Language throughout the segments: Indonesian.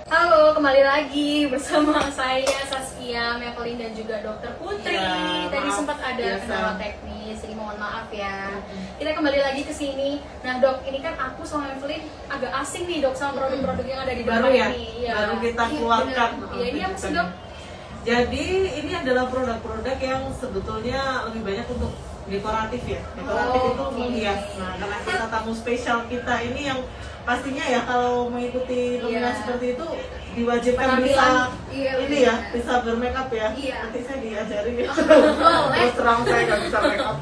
Halo, kembali lagi bersama saya Saskia, Mevelin dan juga Dokter Putri. Tadi sempat ada kendala teknis, jadi mohon maaf ya. Kita kembali lagi ke sini. Nah dok, ini kan aku sama Mevelin agak asing nih dok sama produk-produk yang ada di baru depan ya? ini. Ya. Baru kita keluarkan. Iya, ini apa sih dok? Jadi ini adalah produk-produk yang sebetulnya lebih banyak untuk dekoratif ya. Dekoratif itu menghias. Nah, karena kita tamu spesial kita ini yang pastinya ya kalau mengikuti nominasi seperti itu diwajibkan bisa ini ya, bisa bermake up ya. Nanti saya diajarin ya. Terus terang saya nggak bisa make up.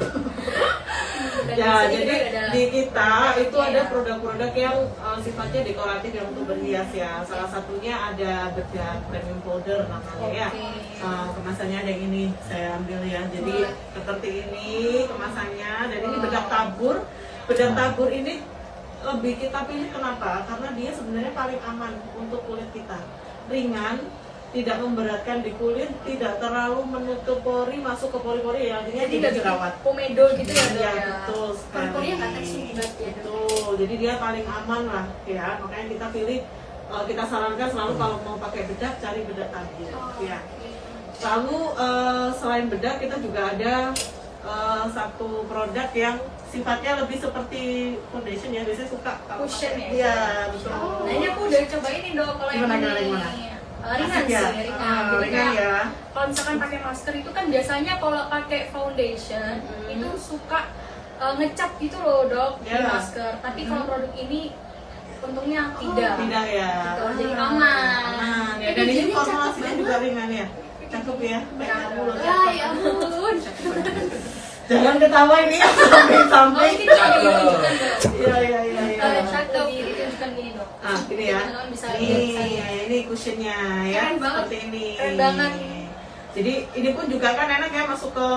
Ya, jadi di kita itu ada produk-produk yang sifatnya dekoratif yang untuk berhias ya. Salah satunya ada bedak premium powder namanya ya. Kemasannya ada yang ini saya ambil ya. Jadi seperti ini kemasannya, dan ini bedak tabur. Bedak tabur ini lebih kita pilih kenapa? Karena dia sebenarnya paling aman untuk kulit kita. Ringan, tidak memberatkan di kulit, tidak terlalu menutup pori, masuk ke pori-pori ya, artinya tidak jerawat. Komedo gitu ya dok Ya, ya? betul sekali. Pori-porinya nggak tersumbat ya dok? Betul, jadi dia paling aman lah ya, makanya kita pilih, kita sarankan selalu kalau mau pakai bedak, cari bedak tabur ya. Lalu selain bedak kita juga ada satu produk yang sifatnya lebih seperti foundation ya, biasanya suka Cushion ya? Iya, betul. Nah ini aku udah coba ini dok, kalau yang Gimana, ini gimana? ringan sih, ya? ringan. Jadi Ringan kayak ya. kalau misalkan pakai masker itu kan biasanya kalau pakai foundation itu suka ngecap gitu loh dok di masker. Tapi kalau produk ini untungnya tidak. Tidak ya. Gitu, jadi aman. Aman ya. Dan ini formulasinya juga ringan ya. Cakep ya. Kayak kamu loh. Ya ampun. Jangan ketawa ini ya, sampai-sampai. Ini bisa ditunjukkan dok. Iya. Cakep, ditunjukkan gini dok. Ah, ini ya. Teman-teman bisa lihat. Ini cushionnya ya. Keren banget. Seperti ini. Keren banget. Jadi ini pun juga kan enak ya, masuk ke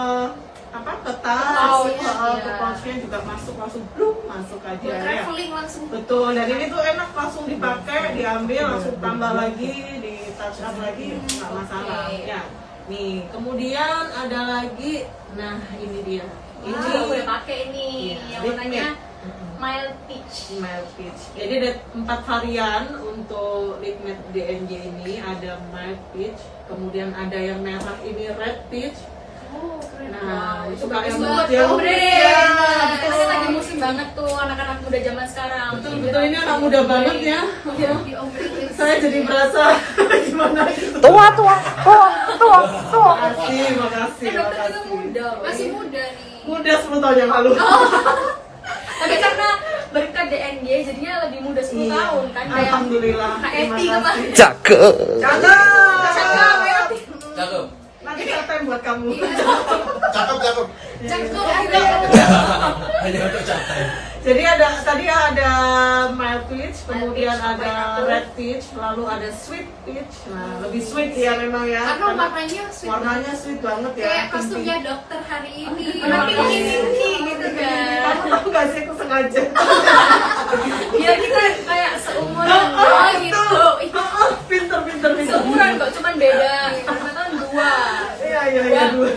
apa? Ke tas. Pouch, Ke pouchnya juga masuk langsung blum, masuk aja ya. Traveling langsung. Betul, dan ini tuh enak langsung dipakai, diambil, langsung tambah lagi, di touch up lagi, nggak masalah ya. Nih, kemudian ada lagi, nah ini dia. Ini aku udah pakai ini, yang warnanya mild peach. Mild peach. Jadi ada 4 varian untuk lip matte DNJ ini. Ada mild peach, kemudian ada yang merah ini red peach. Oh, keren. Nah, Wow, itu bagus yang banget yang ombre. ya, Itu kan lagi musim banget tuh anak-anak muda zaman sekarang. betul ini anak muda banget ya. Di ombre. Saya jadi berasa gimana gitu. Makasih. Dokter juga muda, masih muda nih. Muda 10 tahun yang lalu. Tapi karena berkat DNJ jadinya lebih muda 10 tahun kan. Kayak Alhamdulillah. Kak Terima Eti kemarin. kasih. Cakep. Cakep. Cakep. Nanti time buat kamu. Cakep. Hanya untuk cakep. Jadi tadi ada mild peach, kemudian ada red peach, lalu ada sweet peach. Nah, lebih sweet ya memang ya. Karena warnanya sweet warnanya sweet banget ya. kayak kostumnya dokter hari ini. Tapi pinky gitu kan. Kamu tahu gak sih aku sengaja? Biar kita kayak seumuran gitu. Pinter. Seumuran kok, cuman beda. Karena tahun 2. Iya, dua.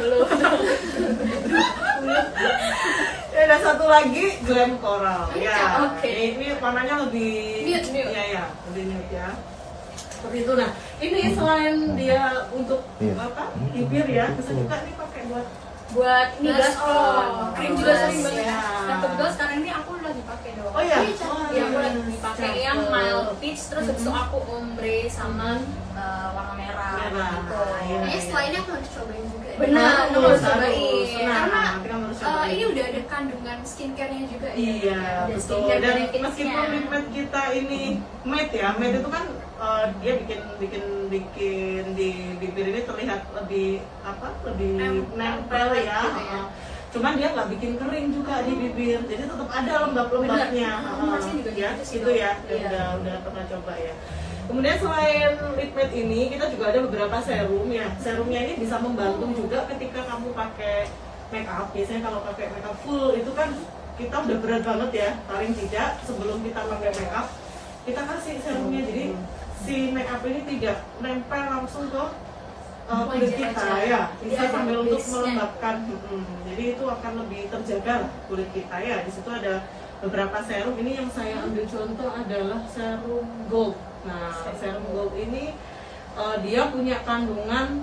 Ya, ada satu lagi glam coral. Ya, Oke. ini warnanya lebih Nude. Iya, lebih nude ya. Seperti itu. Nah, ini selain dia untuk apa? Bibir ya, bisa juga nih pakai Buat ini blush on. Krim juga sering Iya. banget. Nah, kebetulan sekarang ini aku lagi pakai dong. Oh iya. Iya, aku lagi pakai yang mild peach, terus habis itu aku ombre sama warna merah. Gitu. Kayaknya setelah ini aku harus cobain juga. Benar, aku harus cobain. Karena nanti kamu harus cobain. ini udah ada kandungan skincare-nya juga ya. Iya, Ada betul. skincare Dan benefits-nya. meskipun lip matte kita ini matte ya, matte itu kan dia bikin di bibir ini terlihat lebih lebih nempel ya. gitu ya. Cuman dia nggak bikin kering juga di bibir, jadi tetap ada lembab-lembabnya. Benar. Aku masih juga Ya, gitu sih, itu Dok. ya, Iya. udah pernah coba ya. Kemudian selain lip matte ini, kita juga ada beberapa serum ya. Serumnya ini bisa membantu juga ketika kamu pakai make up. Biasanya kalau pakai make up full itu kan kita udah berat banget ya. Paling tidak sebelum kita pakai make up, kita kasih serumnya. Jadi si make up ini tidak nempel langsung ke kulit Wajah kita aja. ya. Jadi Bisa ada sambil untuk base-nya. melembabkan. Jadi itu akan lebih terjaga kulit kita ya. Di situ ada beberapa serum. Ini yang saya ambil contoh adalah serum gold. Nah, serum gold ini dia punya kandungan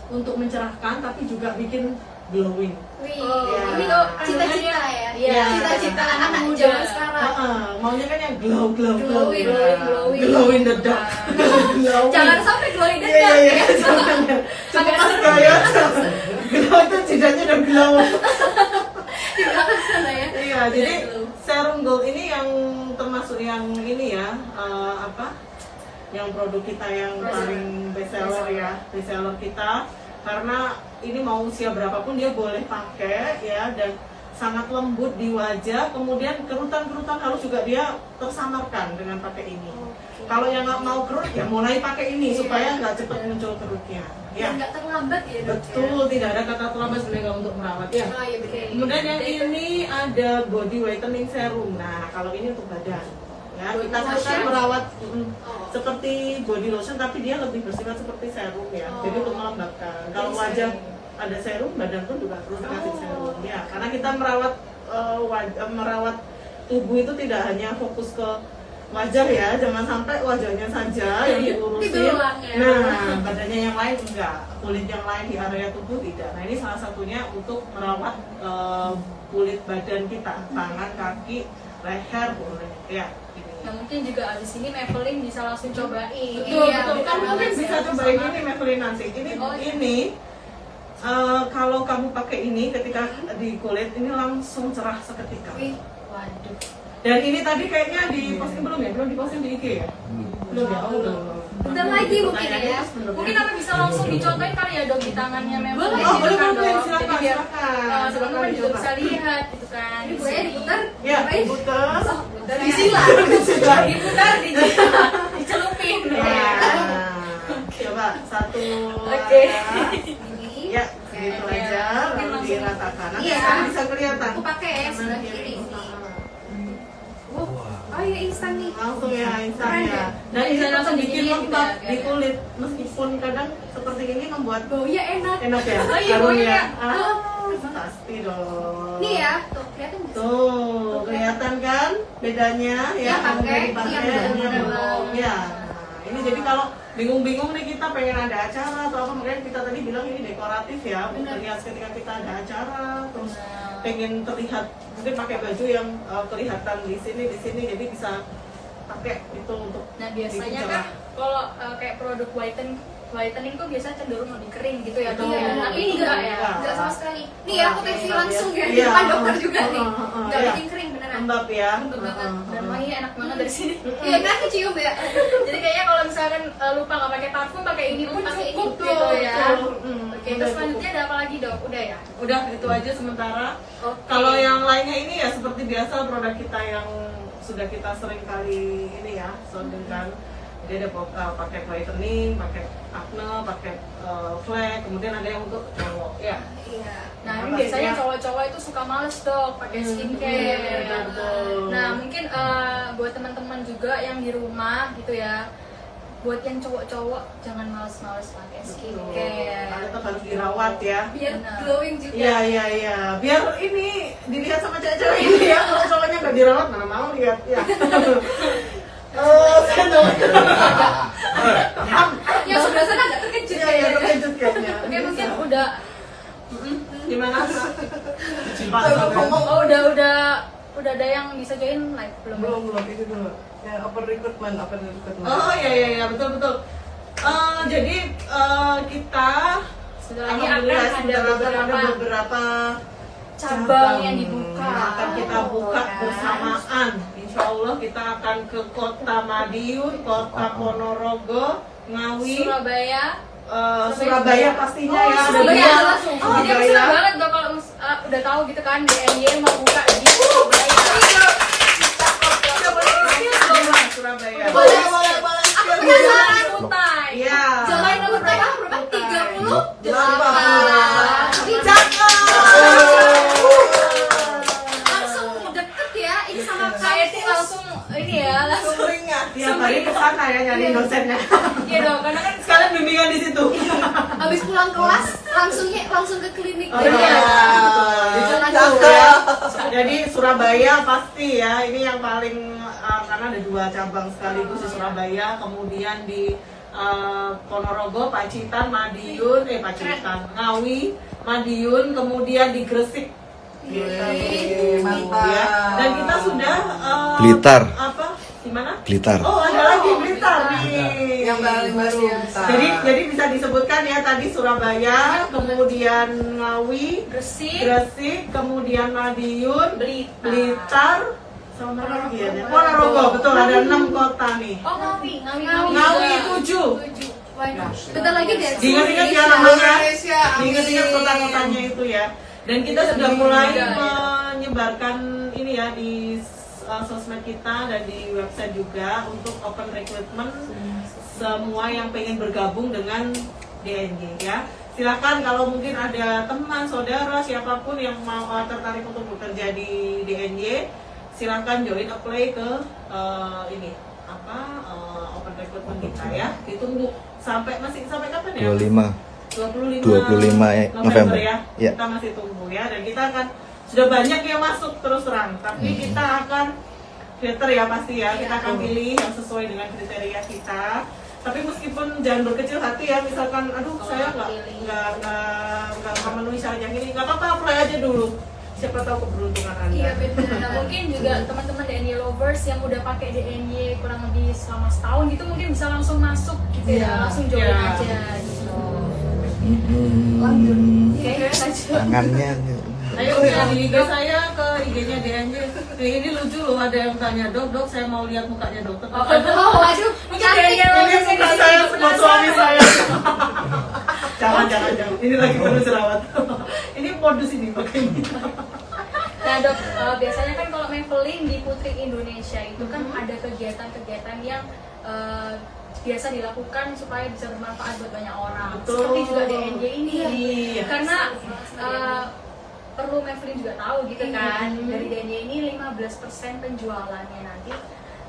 untuk mencerahkan tapi juga bikin glowing. Wih, Ya. ini tuh cita-cita ya. Iya. Cita-cita anak Muda. zaman sekarang. Maunya kan yang glow. Glowing, Glow in the dark. Glowing. Jangan sampai glowing the Iya, dark iya, ya. jangan ya. Cepat gaya. Glow itu tidaknya udah glow. Di belakang sana ya. Iya, jadi serum gold ini yang termasuk yang ini ya, yang produk kita yang paling bestseller ya, bestseller kita, karena ini mau usia berapapun dia boleh pakai ya, dan sangat lembut di wajah, kemudian kerutan-kerutan harus juga dia tersamarkan dengan pakai ini. Kalau yang nggak mau kerut ya mulai pakai ini supaya nggak cepat muncul kerutnya. Ya, Nggak terlambat ya dok. betul, tidak ada kata terlambat sebenarnya untuk merawat ya. Oh iya betul. Kemudian yang ini ada body whitening serum. Nah, kalau ini untuk badan. Ya, Body kita kan lotion? merawat Oh. seperti body lotion tapi dia lebih bersifat seperti serum ya. Oh. Jadi untuk melembabkan. Kalau Jadi wajah serum. ada serum, badan pun juga perlu dikasih Oh. serum. Ya, karena kita merawat tubuh itu tidak hanya fokus ke wajah ya, jangan sampai wajahnya saja yang diurusin. Diberulang ya. Nah, badannya yang lain enggak, kulit yang lain di area tubuh tidak. Nah, ini salah satunya untuk merawat kulit badan kita, tangan, kaki, leher boleh. Ya, ini. Nah mungkin juga abis ini Maybelline bisa langsung cobain. Betul, Iya, betul. betul Kamu mungkin banget. bisa cobain ini Maybelline nanti. Ini Oh, iya. ini kalau kamu pakai ini ketika di kulit ini langsung cerah seketika. Wih, Waduh. Dan ini tadi kayaknya di posting belum ya? Belum di posting di IG ya? Belum ya? Oh, belum. bentar lagi mungkin Pertanyaannya ya. terus belum Mungkin ya? apa bisa langsung dicontohin kali ya dok di tangannya Maybelline Boleh. Oh, gitu boleh, kan, boleh. Dok? Silakan, Jadi biar silakan. teman-teman juga Silakan bisa lihat gitu kan. Ini gue diputar. Ya, Ngapain? putar. Putar, Disilat. Disilat. diputar, dicelupin. Ya. Coba satu. Oke. Ini. Ya, gitu Oke. aja. Mungkin Lalu langsung. diratakan. Nanti Iya. sekarang bisa kelihatan. Aku pakai ya Kanan, sebelah kiri. kiri sini. Wah. Oh iya instan nih. Langsung ya instan Keren ya. ya? Dan ini Bisa langsung langsung bikin digigit lembab ya, di biar- kulit. Meskipun kadang seperti ini membuat Baunya enak. enak ya. Oh iya, Harum baunya ya. enak. Pasti dong. Nih ya, tuh kelihatan nggak sih? Tuh, kelihatan kan bedanya ya? Yang Kamu pakai, dipakai, yang yang belum. belum. Ya. Nah, ini jadi kalau bingung-bingung nih kita pengen ada acara atau apa, makanya kita tadi bilang ini dekoratif ya, untuk Benar. terlihat ketika kita ada acara, terus Nah. pengen terlihat mungkin pakai baju yang kelihatan di sini, jadi bisa pakai itu untuk Nah biasanya bikin kan cerah. kalau kayak produk whitening tuh biasanya cenderung lebih kering gitu ya dok. Betul. Ya. Nah ini enggak ya. Enggak sama sekali. Nih ya, aku Oke, testing lembab langsung ya. Di Iya. depan dokter juga nih. Enggak Iya. bikin kering beneran. Lembab ya. Lembut banget dan wanginya enak banget dari sini. Iya, kan kecium ya. Jadi kayaknya kalau misalkan lupa nggak pakai parfum, pakai ini pun Pakai ini. cukup gitu ya. Betul. Oke, terus selanjutnya ada apa lagi dok? Udah ya? Udah itu aja sementara. Oke. Kalau yang lainnya ini ya seperti biasa produk kita yang sudah kita sering kali ini ya soundingkan. Jadi ada pakai whitening, pakai acne, pakai flek, kemudian ada yang untuk cowok ya. Iya. Nah ini Apa biasanya sih, ya? cowok-cowok itu suka males dok pakai skincare. betul. Nah mungkin buat teman-teman juga yang di rumah gitu ya, buat yang cowok-cowok jangan males-males pakai skincare. Karena tetap harus dirawat ya. Biar Benar. glowing juga. Iya. Biar ini dilihat sama cewek-cewek ini ya. Kalau cowoknya nggak dirawat, mana mau lihat ya. Saya tahu. Yang sebelah sana agak terkejut Iya, ya. terkejut kayaknya. Oke mungkin udah Gimana? Cimpak. oh udah ada yang bisa join live belum? Ini dulu. Ya, open recruitment. Oh iya, betul. Jadi kita Sudah lagi akan alhamdulillah ada sebentar akan ada beberapa beberapa cabang yang dibuka. yang akan kita buka Kan? bersamaan. Insya Allah kita akan ke Kota Madiun, Kota Ponorogo, Ngawi, Surabaya. Surabaya pastinya ya. Ada Surabaya dua. langsung. Jadi aku senang banget dong kalau udah tahu gitu kan DNY mau buka di Surabaya. Surabaya. Boleh. Aku penasaran Kutai. Iya. Jalan nomor berapa? 30? Langsung deket ya. Ini sama Saya sih langsung ini ya langsung Tiap hari ke sana ya nyari dosen biasanya. Iya dong, karena kan Sekalian bimbingan di situ. Habis pulang kelas langsung ke klinik. Oh, deh. iya. Jalan Tahu jauh. ya. Jadi Surabaya pasti ya, ini yang paling karena ada 2 cabang sekaligus di Surabaya, kemudian di Ponorogo, Pacitan, Madiun, Ngawi, Madiun, kemudian di Gresik. Mantap. Ya. Dan kita sudah Blitar. Apa? Di mana? Blitar. Oh, ada lagi Blitar nih. Yang paling baru. Jadi bisa disebutkan ya tadi Surabaya, kemudian Ngawi, Gresik, kemudian Madiun, Blitar. Blitar, sama mana lagi ya? Ponorogo, betul ada 6 kota nih. Oh, Ngawi Ngawi juga. 7. Waduh, bentar lagi deh. Diingat-ingat ya Seluruh namanya. Indonesia, amin. Diingat-ingat kota-kotanya itu ya. Dan kita sudah mulai menyebarkan ini ya di sosmed kita dan di website juga untuk open recruitment semua yang pengen bergabung dengan DNJ ya. Silakan kalau mungkin ada teman, saudara, siapapun yang mau tertarik untuk bekerja di DNJ, silakan join apply ke open recruitment kita ya. Ditunggu sampai kapan ya? 25 November ya. Ya. Kita masih tunggu ya, dan kita akan sudah banyak yang masuk terus terang, tapi kita akan filter ya pasti ya. Kita akan pilih yang sesuai dengan kriteria kita. Tapi meskipun jangan berkecil hati ya, misalkan aduh saya nggak memenuhi syarat yang ini, nggak apa-apa, apply aja dulu. Siapa tahu keberuntungan Anda. Iya benar. Nah, mungkin juga teman-teman DNY lovers yang udah pakai DNY kurang lebih selama setahun gitu mungkin bisa langsung masuk gitu ya, langsung join aja gitu. Oke, lanjut. Tangannya Ayo ya, di IG saya ke IG-nya DNJ. Ini lucu loh, ada yang tanya, dok saya mau lihat mukanya dokter. Oh, waduh, mungkin DNY Ini lovers muka saya buat suami saya. Jangan. Ini lagi perlu jerawat. Ini modus ini pakainya. Nah dok, biasanya kan kalau Maybelline di Putri Indonesia itu kan ada kegiatan-kegiatan yang biasa dilakukan supaya bisa bermanfaat buat banyak orang. Betul. Seperti juga DNJ ini. Iya. Karena perlu Maybelline juga tahu gitu kan, dari DNJ ini 15% penjualannya nanti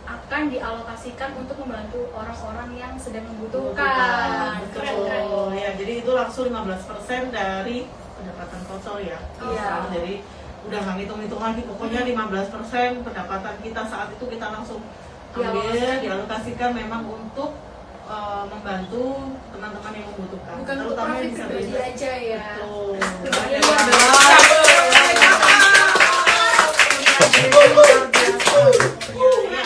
akan dialokasikan untuk membantu orang-orang yang sedang membutuhkan. Betul. Ya, jadi itu langsung 15% dari pendapatan total ya. Iya. Jadi udah nggak hitung-hitung lagi, pokoknya 15% pendapatan kita saat itu kita langsung ambil, dialokasikan memang untuk membantu teman-teman yang membutuhkan. Bukan untuk terutama yang profit pribadi disabilitas. aja ya. Betul. Iya,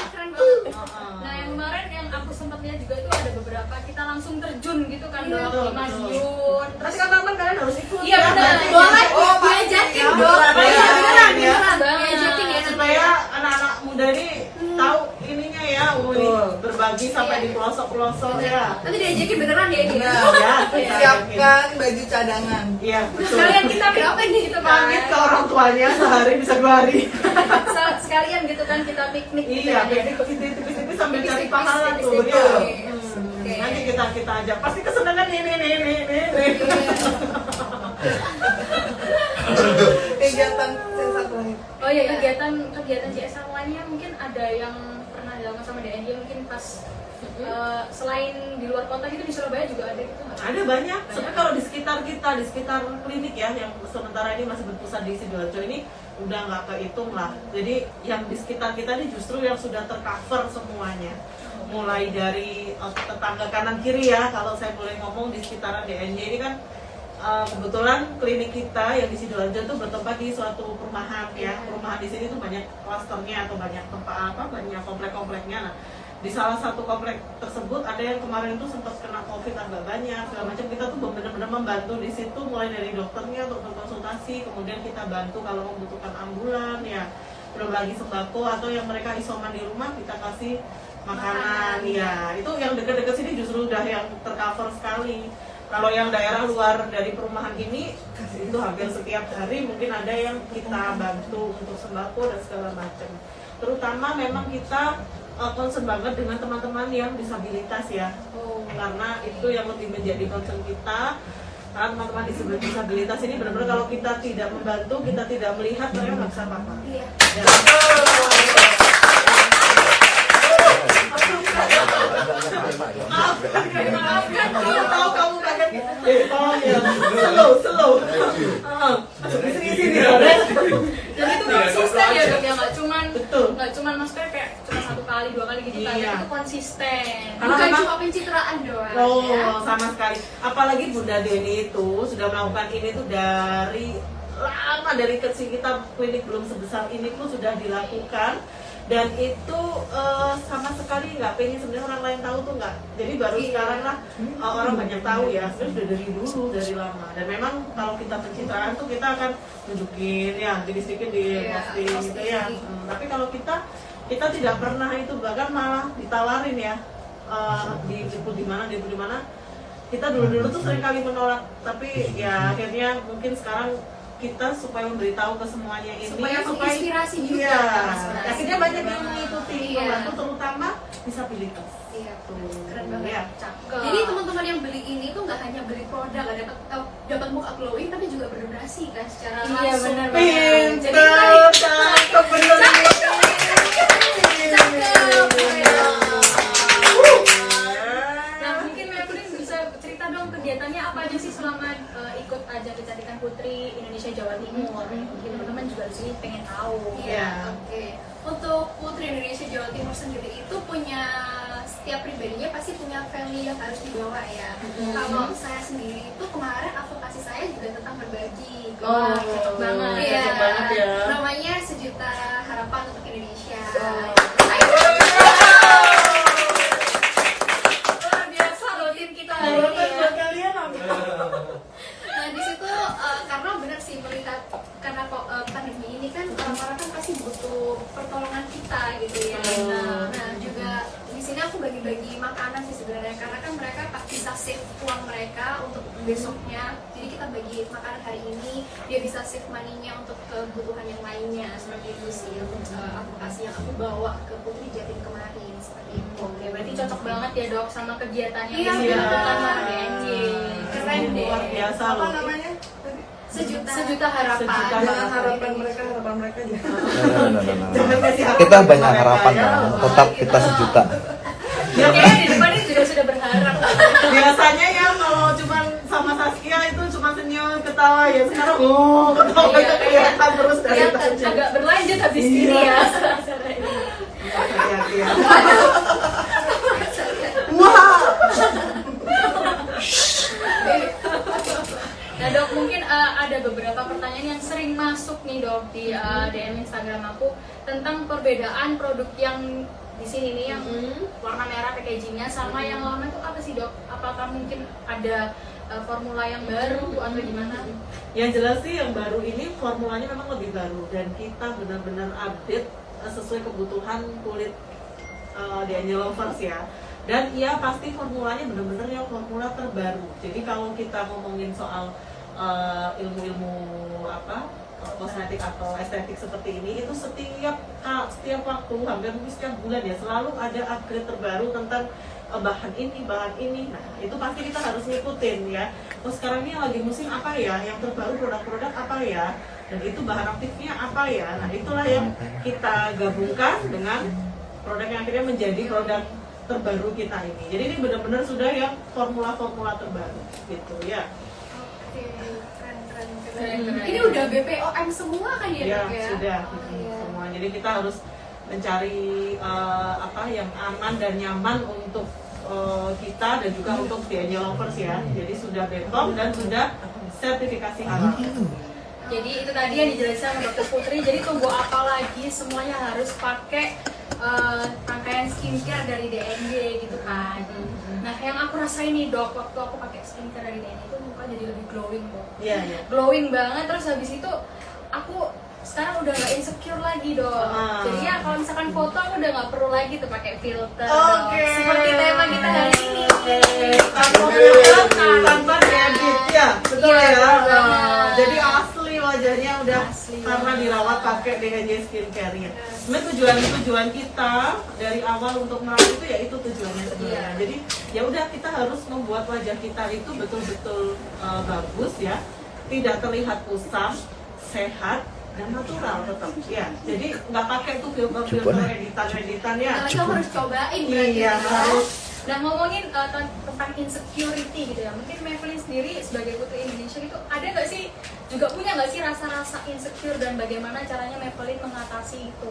Keren banget. Nah yang kemarin yang aku sempat lihat juga itu ada beberapa kita langsung terjun gitu kan dok, betul, di Madiun. Terus teman-teman kalian harus ikut. Iya, benar. Boleh Oh, diajakin pasti. dok. Iya, Iya beneran iya. diajakin ya. Supaya anak-anak muda ini tahu ininya ya, ini berbagi sampai di pelosok-pelosok ya. Nanti diajakin beneran ya ini. Nah, Ya, kita siapkan baju cadangan. Iya, betul. Sekalian kita piknik gitu kan. Pamit ke orang tuanya sehari bisa 2 hari. Sekalian gitu kan kita piknik gitu Iya, ya. tipis-tipis sambil cari Tipis-tipis, pahala tuh. tipis-tipis. Ya. Oke. Nanti kita ajak. Pasti kesenangan ini. Kegiatan sensat lain. Oh iya, kegiatan CSR lainnya mungkin ada yang pernah dilakukan sama DNJ mungkin pas selain di luar kota gitu, di Surabaya juga ada gitu nggak? Ada banyak. Sebenarnya kalau di sekitar kita, di sekitar klinik ya, yang sementara ini masih berpusat di Sidoarjo ini udah nggak kehitung lah. Jadi yang di sekitar kita ini justru yang sudah tercover semuanya. Mulai dari tetangga kanan kiri ya, kalau saya boleh ngomong di sekitaran DNJ ini kan kebetulan klinik kita yang di Sidoarjo itu bertempat di suatu perumahan ya. Perumahan di sini tuh banyak klasternya atau banyak tempat banyak komplek-kompleknya. Nah, di salah satu komplek tersebut ada yang kemarin itu sempat kena COVID agak banyak segala macam. Kita tuh benar-benar membantu di situ, mulai dari dokternya untuk berkonsultasi, kemudian kita bantu kalau membutuhkan ambulan ya, berbagi sembako, atau yang mereka isoman di rumah kita kasih makanan ya. Itu yang dekat-dekat sini justru udah yang tercover sekali. Kalau yang daerah luar dari perumahan ini itu hampir setiap hari mungkin ada yang kita bantu untuk sembako dan segala macam. Terutama memang kita concern banget dengan teman-teman yang disabilitas ya. Karena itu yang lebih menjadi concern kita. Karena teman-teman disabilitas ini benar-benar kalau kita tidak membantu, kita tidak melihat, mereka nggak bisa apa-apa. Iya. Ya. Aku tahu kamu kaget. Tolong ya, slow. Di sini. Dan itu konsisten ya dok ya, Betul. nggak cuman maksudnya kayak cuma 1 kali 2 kali gitu kan, Iya. itu konsisten. Karena Bukan memang- cuma pencitraan doang ya. Sama sekali. Apalagi Bunda Deni itu sudah melakukan ini tuh dari lama, dari kecil. Kita klinik belum sebesar ini pun sudah dilakukan, dan itu sama sekali nggak pengen sebenarnya orang lain tahu tuh nggak. Jadi baru sekarang lah orang banyak tahu ya. Sebenarnya sudah dari dulu, dari lama. Dan memang kalau kita pencitraan tuh kita akan tunjukin ya, sedikit di posting gitu ya. Tapi kalau kita tidak pernah itu, bahkan malah ditawarin ya, dijemput di mana. Kita dulu tuh sering kali menolak, tapi ya akhirnya mungkin sekarang kita supaya memberitahu ke semuanya ini, Supaya menginspirasi juga. Iya, Inspirasi akhirnya banyak yang mengikuti, Iya. membantu terutama disabilitas. Iya, Tuh, keren banget. ya. Cakep. Jadi teman-teman yang beli ini tuh nggak hanya beli produk, nggak dapat muka glowing, tapi juga berdonasi kan secara Iya, langsung. benar. Pintar, cakep bener nih. Nah mungkin Maybelline bisa cerita dong kegiatannya apa aja sih selama ikut ajang kecantikan putri Indonesia Jawa Timur. Mungkin teman-teman juga di sini pengen tahu. Iya, oke. Untuk Putri Indonesia Jawa Timur sendiri itu punya, setiap pribadinya pasti punya value yang harus dibawa ya. Kalau saya sendiri itu kemarin advokasi saya juga tentang berbagi. Oh, cocok banget. Iya, cocok banget ya. namanya Sejuta Harapan untuk Indonesia. Luar biasa loh tim kita hari ini Harapan ya. buat kalian apa? Nah di situ karena benar sih melihat karena pandemi ini kan orang-orang kan pasti butuh pertolongan kita gitu ya. Nah juga di sini aku bagi-bagi makanan sih sebenarnya, karena kan mereka bisa save uang mereka untuk besoknya. Jadi kita bagi makanan hari ini, dia bisa save money-nya untuk kebutuhan yang lainnya, seperti itu sih untuk aplikasi yang aku bawa ke Putri Jatim kemarin seperti itu. Oke, berarti cocok banget ya dok sama kegiatannya Iya, yang dilakukan sama DNJ. Keren deh. Luar biasa Apa loh. namanya? Sejuta harapan. Sejuta Jangan harapan mereka ya. Jangan kasih harapan Kita ke banyak mereka, harapan ya. ya. Tetap kita sejuta. Ya kayaknya di depan ini juga sudah berharap. Biasanya ya kalau cuma sama Saskia itu cuma senyum ketawa ya, sekarang ketawa Iya, kelihatan terus dari Kelihatan tadi. agak berlanjut habis ini Iya. ya acara ini. Iya. Wah. Nah dok, mungkin ada beberapa pertanyaan yang sering masuk nih dok di DM Instagram aku tentang perbedaan produk yang di sini nih yang warna merah packagingnya sama yang lama itu apa sih dok? Apakah mungkin ada formula yang baru atau gimana? Yang jelas sih yang baru ini formulanya memang lebih baru dan kita benar-benar update sesuai kebutuhan kulit di Angel Lovers ya. Dan ya pasti formulanya benar-benar yang formula terbaru. Jadi kalau kita ngomongin soal ilmu-ilmu kosmetik atau estetik seperti ini, itu setiap waktu, hampir mungkin setiap bulan ya, selalu ada upgrade terbaru tentang bahan ini. Nah itu pasti kita harus ngikutin ya. Terus sekarang ini lagi musim apa ya, yang terbaru produk-produk apa ya, dan itu bahan aktifnya apa ya. Nah itulah yang kita gabungkan dengan produk yang akhirnya menjadi produk terbaru kita ini. Jadi ini benar-benar sudah yang formula-formula terbaru gitu ya. Oke, keren. Keren. Ini udah BPOM semua kan ya, Ya, Dok, ya? sudah Oh, iya. semua. Jadi kita harus mencari apa yang aman dan nyaman untuk kita dan juga untuk The Angel Lovers ya. Jadi sudah BPOM dan sudah sertifikasi halal. Jadi itu tadi yang dijelaskan sama Dokter Putri. Jadi tunggu apa lagi? Semuanya harus pakai rangkaian skincare dari DNJ gitu kan. Nah yang aku rasain nih dok, waktu aku pakai skincare dari DNJ itu muka jadi lebih glowing kok. Iya, iya. Glowing banget. Terus habis itu aku sekarang udah nggak insecure lagi dok. Jadi ya kalau misalkan foto aku udah nggak perlu lagi tuh pakai filter. Oke. Seperti tema kita hari ini. Tanpa diedit ya, betul Iya, ya. betul banget. Jadi asli wajahnya udah Asli karena banget. dirawat pakai DNJ skincare-nya. Sebenarnya tujuan kita dari awal untuk merawat itu ya itu tujuannya sebenarnya. Iya. Jadi ya udah kita harus membuat wajah kita itu betul-betul bagus ya, tidak terlihat kusam, sehat dan natural tetap ya. Jadi nggak pakai tuh filter editan ya. Nah, kamu harus cobain berarti Iya, ya. Nah ngomongin tentang insecurity gitu ya, mungkin Maybelline sendiri sebagai putri Indonesia gitu ada nggak sih, juga punya nggak sih rasa-rasa insecure dan bagaimana caranya Maybelline mengatasi itu?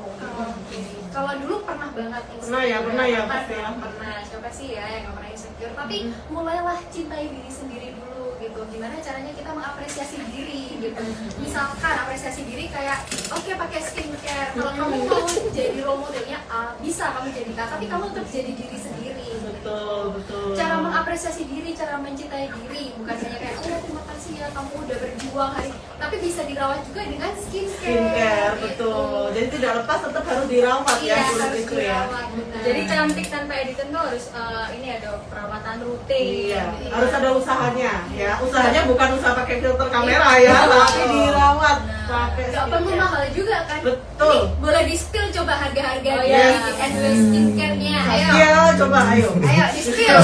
Kalau dulu pernah banget insecure. Pernah ya, pasti ya. Pernah. Siapa sih ya yang nggak pernah insecure? Tapi mulailah cintai diri sendiri dulu gitu. Gimana caranya kita mengapresiasi diri gitu. Misalkan apresiasi diri kayak oke, pakai skincare. Kalau kamu mau jadi role modelnya A, bisa kamu jadi A, tapi kamu tetap jadi diri sendiri. Betul. Cara mengapresiasi diri, cara mencintai diri, bukan hanya kayak oh terima kasih ya kamu udah berjuang hari, tapi bisa dirawat juga dengan Skincare, gitu. betul. Jadi tidak lepas, tetap harus dirawat Iya, ya kulit harus itu ya. dirawat, benar. Jadi cantik tanpa editan tuh harus ini ada perawatan rutin. Iya, Iya. harus ada usahanya ya. Usahanya bukan usaha pakai filter kamera ya, tapi dirawat pakai Gak perlu skincare. mahal juga kan. Betul. Ini boleh di spill coba harga-harga Oh, di iya. Adway skincare-nya. Ayo. Iya, coba ayo. Ayo di spill.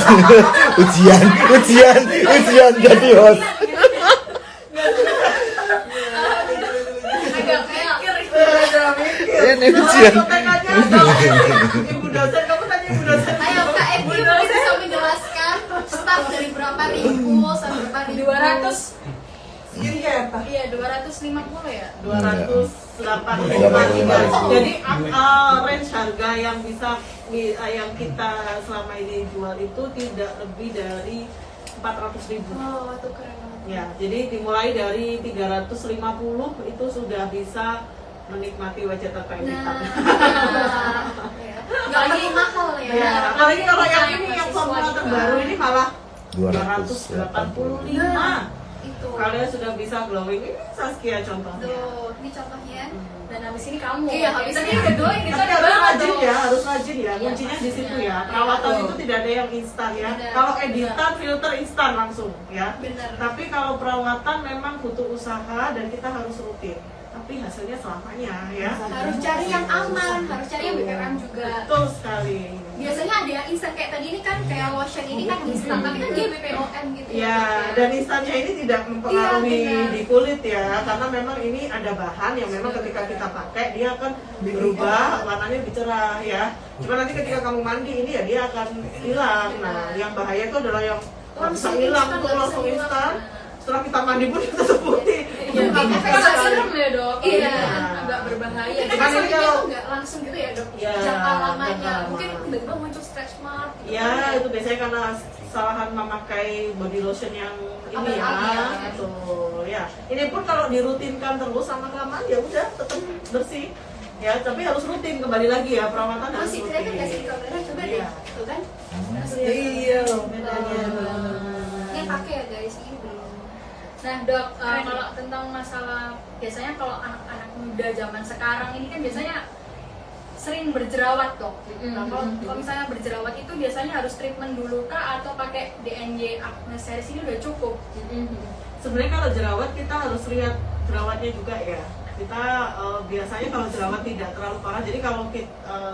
ujian jadi host. Agak kayak Ini ujian. Ibu dosen, kamu tanya ibu dosen. ayo Kak Eki mungkin bisa menjelaskan start dari berapa ribu sampai berapa ribu. 200, Skincare apa? iya 250 ya. 285. Jadi range harga yang bisa yang kita selama ini jual itu tidak lebih dari 400.000. Oh, itu keren banget. Ya, jadi dimulai dari 350 itu sudah bisa menikmati wajah tanpa editan. Ya. Nggak perlu mahal ya. Ya, apalagi kalau yang ini yang Mahasiswa formula juga. terbaru ini malah 285. 285. Nah, itu. Kalian sudah bisa glowing. Ini Saskia contohnya. Tuh, ini contohnya. Dan habis ini kamu. Iya, habis Tadi ini udah glowing, kita Tapi udah harus banget rajin dong. ya, harus rajin ya. Iya, Kuncinya di situ pastinya. ya. Perawatan Iya. itu tidak ada yang instan ya. Benar. Kalau editan, filter instan langsung ya. Benar. Tapi kalau perawatan memang butuh usaha dan kita harus rutin. Tapi hasilnya selamanya ya. Harus cari yang aman, harus cari yang BPOM juga. Betul sekali. Biasanya ada yang instan kayak tadi ini kan kayak lotion ini kan instan, tapi kan dia BPOM gitu Ya, dan instannya ini tidak mempengaruhi Iya, benar. di kulit ya, karena memang ini ada bahan yang memang ketika kita pakai dia akan berubah, warnanya lebih cerah ya. Cuma nanti ketika kamu mandi ini ya dia akan hilang. Nah, yang bahaya itu adalah yang nggak bisa Langsung hilang, instan, tuh nggak langsung bisa hilang. instan. Setelah kita mandi pun kita putih. Iya, Itu nggak efek bisa serem ya dok. Iya. Agak berbahaya. Kita Cuman kan ini kalau- nggak langsung gitu ya dok, Iya, jangka lamanya. jangka lama. Mungkin tiba-tiba muncul stretch mark. Gitu Ya, kan. itu biasanya karena kesalahan memakai body lotion yang ini ya. Abal-abal. Betul. Ya. Ini pun kalau dirutinkan terus sama kelamaan ya udah tetap bersih. Ya, tapi harus rutin kembali lagi ya, perawatan harus Masih rutin. kelihatan nggak sih di kamera? Coba deh, Iya. tuh kan? Iya loh. Bedanya. Ini pakai ya guys, ini belum. Nah dok, Keren. kalau tentang masalah biasanya kalau anak-anak muda zaman sekarang ini kan biasanya sering berjerawat dok. Nah, kalau misalnya berjerawat itu biasanya harus treatment dulu kah atau pakai DNY Acne Series ini udah cukup? Sebenarnya kalau jerawat kita harus lihat jerawatnya juga ya. Kita biasanya kalau jerawat tidak terlalu parah. Jadi kalau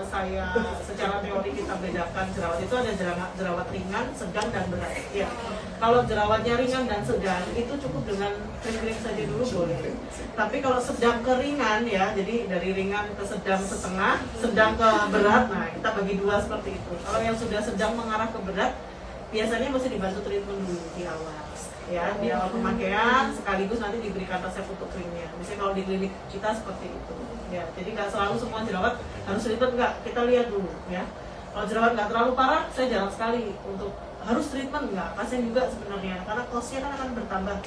saya secara teori kita bedakan jerawat itu ada jerawat ringan, sedang dan berat. Ya. Kalau jerawatnya ringan dan sedang itu cukup dengan krim saja dulu boleh. Tapi kalau sedang ke ringan ya, jadi dari ringan ke sedang setengah, sedang ke berat. Nah kita bagi dua seperti itu. Kalau yang sudah sedang mengarah ke berat, biasanya mesti dibantu treatment dulu di awal. Ya, di awal pemakaian sekaligus nanti diberikan resep untuk krimnya. Misalnya kalau di klinik kita seperti itu. Ya, jadi nggak selalu semua jerawat harus treatment, nggak. Kita lihat dulu ya. Kalau jerawat nggak terlalu parah, saya jarang sekali untuk harus treatment nggak. Pasien juga sebenarnya, karena cost-nya kan akan bertambah.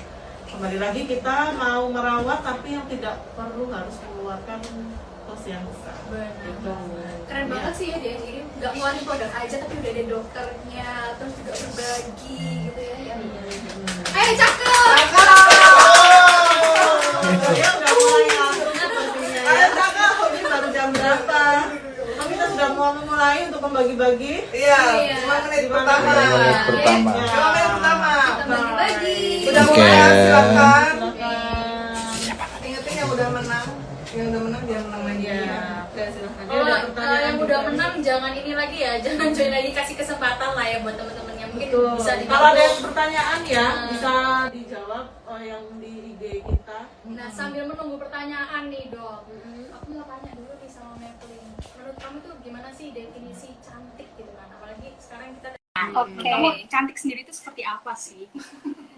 Kembali lagi kita mau merawat tapi yang tidak perlu harus mengeluarkan cost yang besar. Gitu. Keren Ya. banget sih ya dia, jadi nggak ngeluarin produk aja tapi udah ada dokternya, terus juga berbagi gitu ya. Ayo cakep! Ya udah mulai masuk sepertinya ya. Ini baru jam berapa? Oh, kita sudah mau memulai untuk membagi-bagi. Iya, Iya. 5 menit Gimana? pertama. Menit pertama. Ya. 5 menit pertama. Kita bagi-bagi. Udah Oke. mulai ya, silakan. Silakan. Ingetin yang udah menang. Yang udah menang dia menang lagi. Ya, oke, silakan. Ini Oh, ada pertanyaan yang udah juga. menang jangan ini lagi ya, jangan join lagi, kasih kesempatan lah ya buat teman-teman yang mungkin Betul. bisa Kalau ada yang digabung. pertanyaan ya, Nah. bisa dijawab yang di IG kita. Nah sambil menunggu pertanyaan nih dok, aku mau tanya dulu nih sama Maybelline. Menurut kamu tuh gimana sih definisi cantik gitu kan? Apalagi sekarang kita Oke. Kamu cantik sendiri itu seperti apa sih?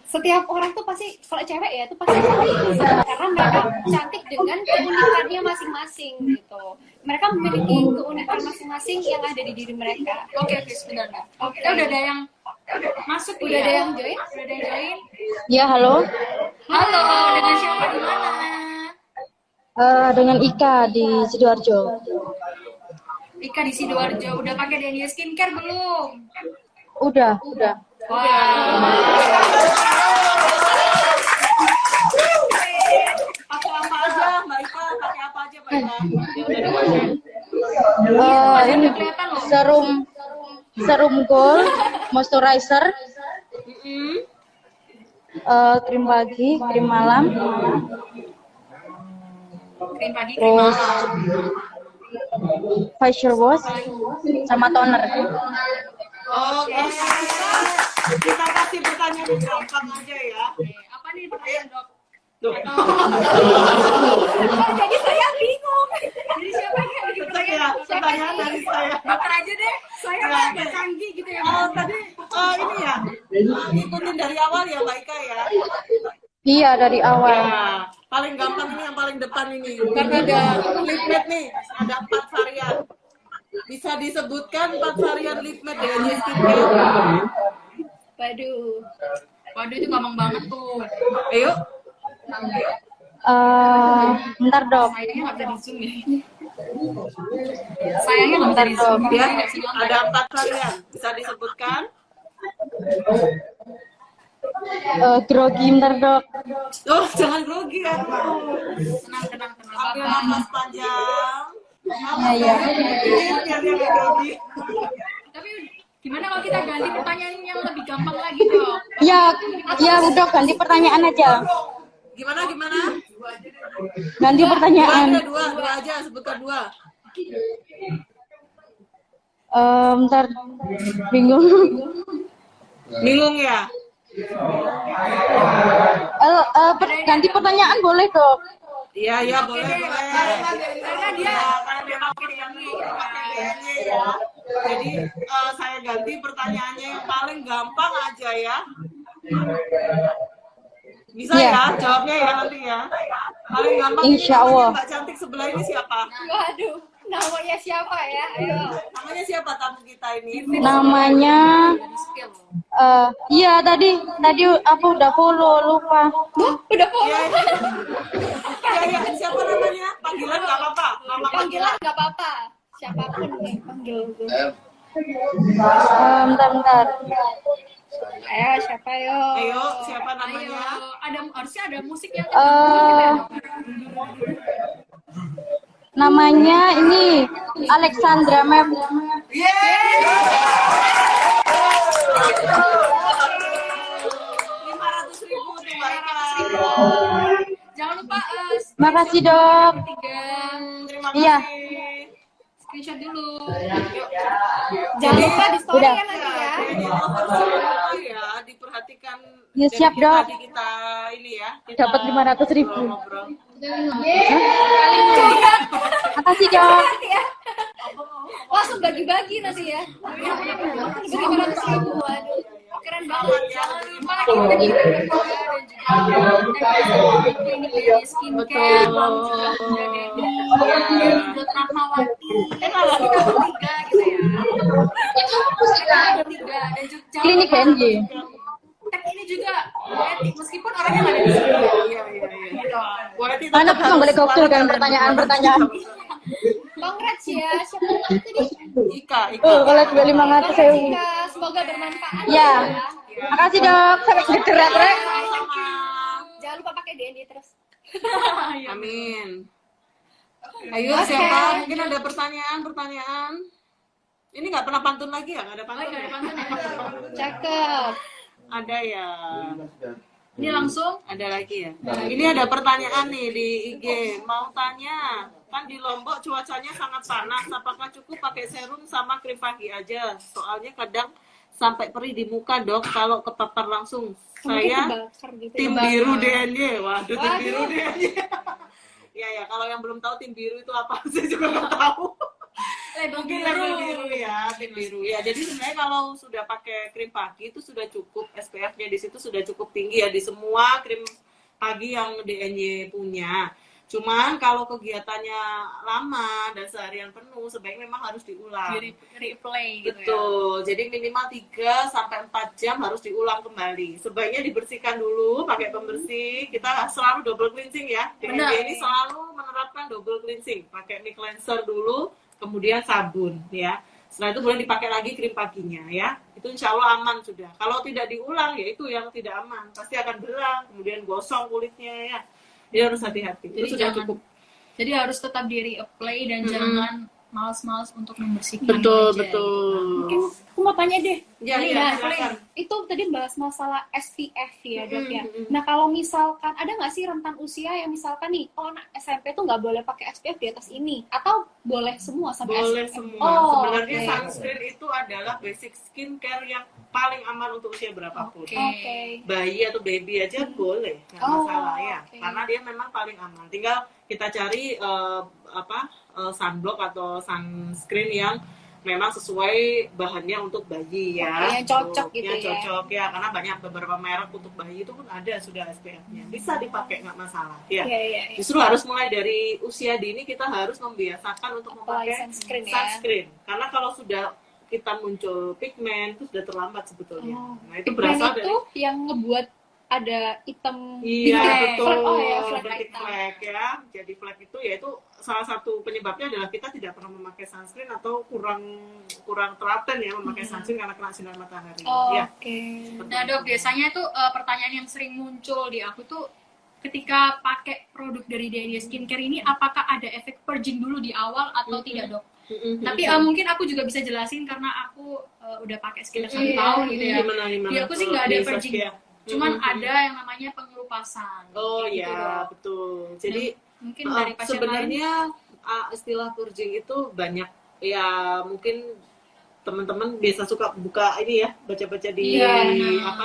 Setiap orang tuh pasti, kalau cewek ya tuh pasti cantik karena mereka cantik dengan keunikannya masing-masing gitu. Mereka memiliki keunikan masing-masing yang ada di diri mereka. Oke, sebentar Kak. Oke. Kita udah ada yang masuk, Udah ada yang join? Udah ada yang join. Ya, halo. Halo, dengan siapa di mana? Dengan Ika di Sidoarjo. Ika di Sidoarjo, udah pakai Denia Skincare belum? Udah. Pakai apa aja, Mbak Ika? Pakai apa aja, Mbak Ika? Yang udah dipakai. Ini Kelihatan loh. serum gold, moisturizer, krim pagi, krim malam, Krim pagi, krim terus malam. facial wash, sama toner. Oke. Kita kasih pertanyaan yang gampang aja ya. Apa nih pertanyaan dok? Tuh. Jadi saya bingung. Jadi siapa yang bikin Itu pertanyaan? ya, pertanyaan dari saya. Dokter aja deh. Saya mah agak canggih gitu ya. Oh, tadi ini ya. Ikutin dari awal ya, Mbak Ika ya. Iya, dari awal. Ya, paling gampang ini yang paling depan ini. Karena ada lip matte nih, ada 4 varian. Bisa disebutkan 4 varian lip matte dengan skincare. Waduh itu gampang banget tuh. Ayo. Bentar dok. Sayangnya nggak bisa di zoom ya. Sayangnya nggak bisa di zoom. Ya, ada 4 varian. Bisa disebutkan? Grogi, bentar dok. Oh, jangan grogi ya. Tenang. Ambil nafas panjang. Iya. Biar dia nggak grogi. Tapi gimana kalau kita ganti pertanyaan yang lebih gampang lagi dok? Ya udah ganti pertanyaan aja. Gimana? Ganti pertanyaan. Dua aja, sebutkan 2. Bentar, bingung. Bingung ya? Ganti pertanyaan boleh dok? Iya, boleh. Karena dia Karena dia pakai DNA ya. Jadi saya ganti pertanyaannya yang paling gampang aja ya. Bisa Iya. ya, jawabnya ya nanti ya. Paling gampang. Insya ini Allah. namanya Mbak cantik sebelah ini siapa? Waduh, namanya siapa ya? Ayo. Namanya siapa tamu kita ini? Namanya, iya tadi aku udah follow, lupa. Udah follow. Ya, siapa namanya? Panggilan nggak apa-apa. Nama Panggilan nggak apa-apa. Siapapun yang panggil gue. Bentar. Ayo, siapa yo? Ayo, siapa namanya? harusnya ada musik yang Namanya ini Alexandra Map. Rp500.000 tuh Mbak Ika. Jangan lupa Makasih dok. Terima Iya. kasih. screenshot dulu. Jangan lupa di story Udah. ya nanti ya. Ini overview ya, diperhatikan. Ya, dari siap, Dok. Tadi kita ini ya. Kita Dapat 500.000. ngobrol-ngobrol. Makasih dok. Nanti ya. Langsung bagi-bagi nanti ya. Bagi 500.000. Waduh. Keren banget. Jangan lupa kita di dan juga klinik dari skincare, lalu juga Bunda Dewi, Dr. Rahmawati, kalau kita bertiga gitu ya. Kita bertiga dan juga Klinik BNJ. Tag ini juga etik meskipun orangnya nggak ada di sini. Iya. Gitu. Mana pun boleh gokil kan pertanyaan-pertanyaan. Congrats ya. Siapa namanya tadi? Ika. Kalau juga 500 saya. Jessica. Semoga bermanfaat. Ya. Makasih dok. Sampai segera rek. Sama. Jangan lupa pakai DND terus. Amin. Ayo siapa? Mungkin ada pertanyaan. Ini nggak pernah pantun lagi ya? Nggak ada pantun. Nggak ada pantun ya? Cakep. Ada ya. Ini langsung Ada lagi ya. Ini ada pertanyaan nih di IG. Mau tanya, kan di Lombok cuacanya sangat panas. Apakah cukup pakai serum sama krim pagi aja? Soalnya kadang sampai perih di muka dok. Kalau kepapar langsung. Saya Kebakar gitu. tim biru DNY. Waduh, tim biru DNY. Ya, kalau yang belum tahu tim biru itu apa, saya juga nggak tahu. Mungkin label biru ya, tim biru ya. Jadi sebenarnya kalau sudah pakai krim pagi itu sudah cukup, SPF-nya di situ sudah cukup tinggi ya di semua krim pagi yang DNY punya. Cuman kalau kegiatannya lama dan seharian penuh, sebaiknya memang harus diulang. Replay gitu Betul. Jadi minimal 3 sampai 4 jam harus diulang kembali. Sebaiknya dibersihkan dulu pakai pembersih. Kita selalu double cleansing ya. DNY ini selalu menerapkan double cleansing. Pakai mic cleanser dulu, kemudian sabun ya. Setelah itu boleh dipakai lagi krim paginya ya. Itu insya Allah aman sudah. Kalau tidak diulang ya itu yang tidak aman. Pasti akan belang, kemudian gosong kulitnya ya. Jadi harus hati-hati. Jadi Itu sudah jangan, cukup. jadi harus tetap di reapply dan jangan malas-malas untuk membersihkan Betul, aja, betul. gitu. Aku mau tanya deh. Ya, Nih, ya, nah, silakan. itu tadi bahas masalah SPF ya dok ya. Nah kalau misalkan ada nggak sih rentan usia yang misalkan nih, oh anak SMP tuh nggak boleh pakai SPF di atas ini, atau boleh semua sampai Boleh SPF? semua. Oh, Sebenarnya oke. sunscreen itu adalah basic skincare yang paling aman untuk usia berapapun. Oke. Oke. Bayi atau baby aja boleh, nggak Oh, masalah ya. oke. Karena dia memang paling aman. Tinggal kita cari sunblock atau sunscreen yang memang sesuai bahannya untuk bayi ya. Oke, yang cocok gitu Yang ya. cocok ya, karena banyak beberapa merek untuk bayi itu pun ada sudah SPF-nya. Bisa dipakai nggak masalah. Ya. Iya, iya, iya. Justru harus mulai dari usia dini kita harus membiasakan untuk Apply memakai sunscreen ya. sunscreen. Karena kalau sudah kita muncul pigmen itu sudah terlambat sebetulnya. Oh. Nah, itu Pigmen berasal itu dari yang ngebuat ada hitam iya flag. betul, Oh ya, flag berarti hitam. flag ya. Jadi flag itu yaitu salah satu penyebabnya adalah kita tidak pernah memakai sunscreen atau kurang telaten ya memakai sunscreen karena kena sinar matahari. Oh, Ya. oke. Nah dok, biasanya tuh pertanyaan yang sering muncul di aku tuh ketika pakai produk dari DNY Skincare ini, apakah ada efek purging dulu di awal atau tidak dok? Tapi mungkin aku juga bisa jelasin karena aku udah pakai sekitar 1 tahun gitu ya. Gimana Di aku sih tuh nggak ada di purging, Saskia? cuman ada yang namanya pengelupasan. Oh gitu, ya Dok. betul. Jadi Mungkin dari pasien lain. sebenarnya istilah purging itu banyak ya, mungkin teman-teman biasa suka buka ini ya, baca-baca di Iya,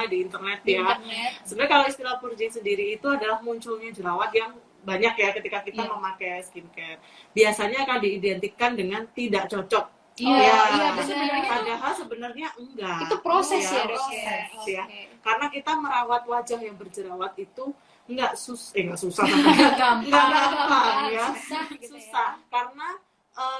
di internet Di ya. internet. Sebenarnya kalau istilah purging sendiri itu adalah munculnya jerawat yang banyak ya ketika kita Iya. memakai skincare. Biasanya akan diidentikan dengan tidak cocok. Iya, Ya, iya, benar. padahal sebenarnya enggak. Itu proses ya, Dok, proses ya? ya. Oke. Karena kita merawat wajah yang berjerawat itu enggak susah Gampang. enggak gampang ya. Susah gitu ya. Susah karena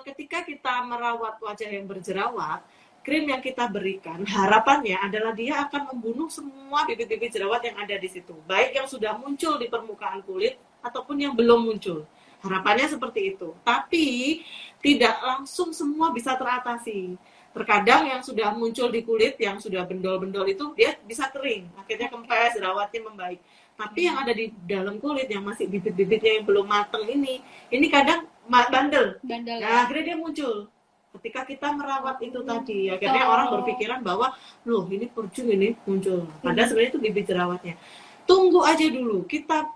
ketika kita merawat wajah yang berjerawat, krim yang kita berikan harapannya adalah dia akan membunuh semua bibit-bibit jerawat yang ada di situ, baik yang sudah muncul di permukaan kulit ataupun yang belum muncul. Harapannya seperti itu. Tapi tidak langsung semua bisa teratasi. Terkadang yang sudah muncul di kulit, yang sudah bendol-bendol itu dia bisa kering, akhirnya kempes, jerawatnya membaik. Tapi yang ada di dalam kulit yang masih bibit-bibitnya yang belum mateng ini kadang bandel. Bandel. Nah, akhirnya dia muncul. Ketika kita merawat itu tadi, akhirnya orang berpikiran bahwa, loh ini purging ini muncul. Padahal sebenarnya itu bibit jerawatnya. Tunggu aja dulu, kita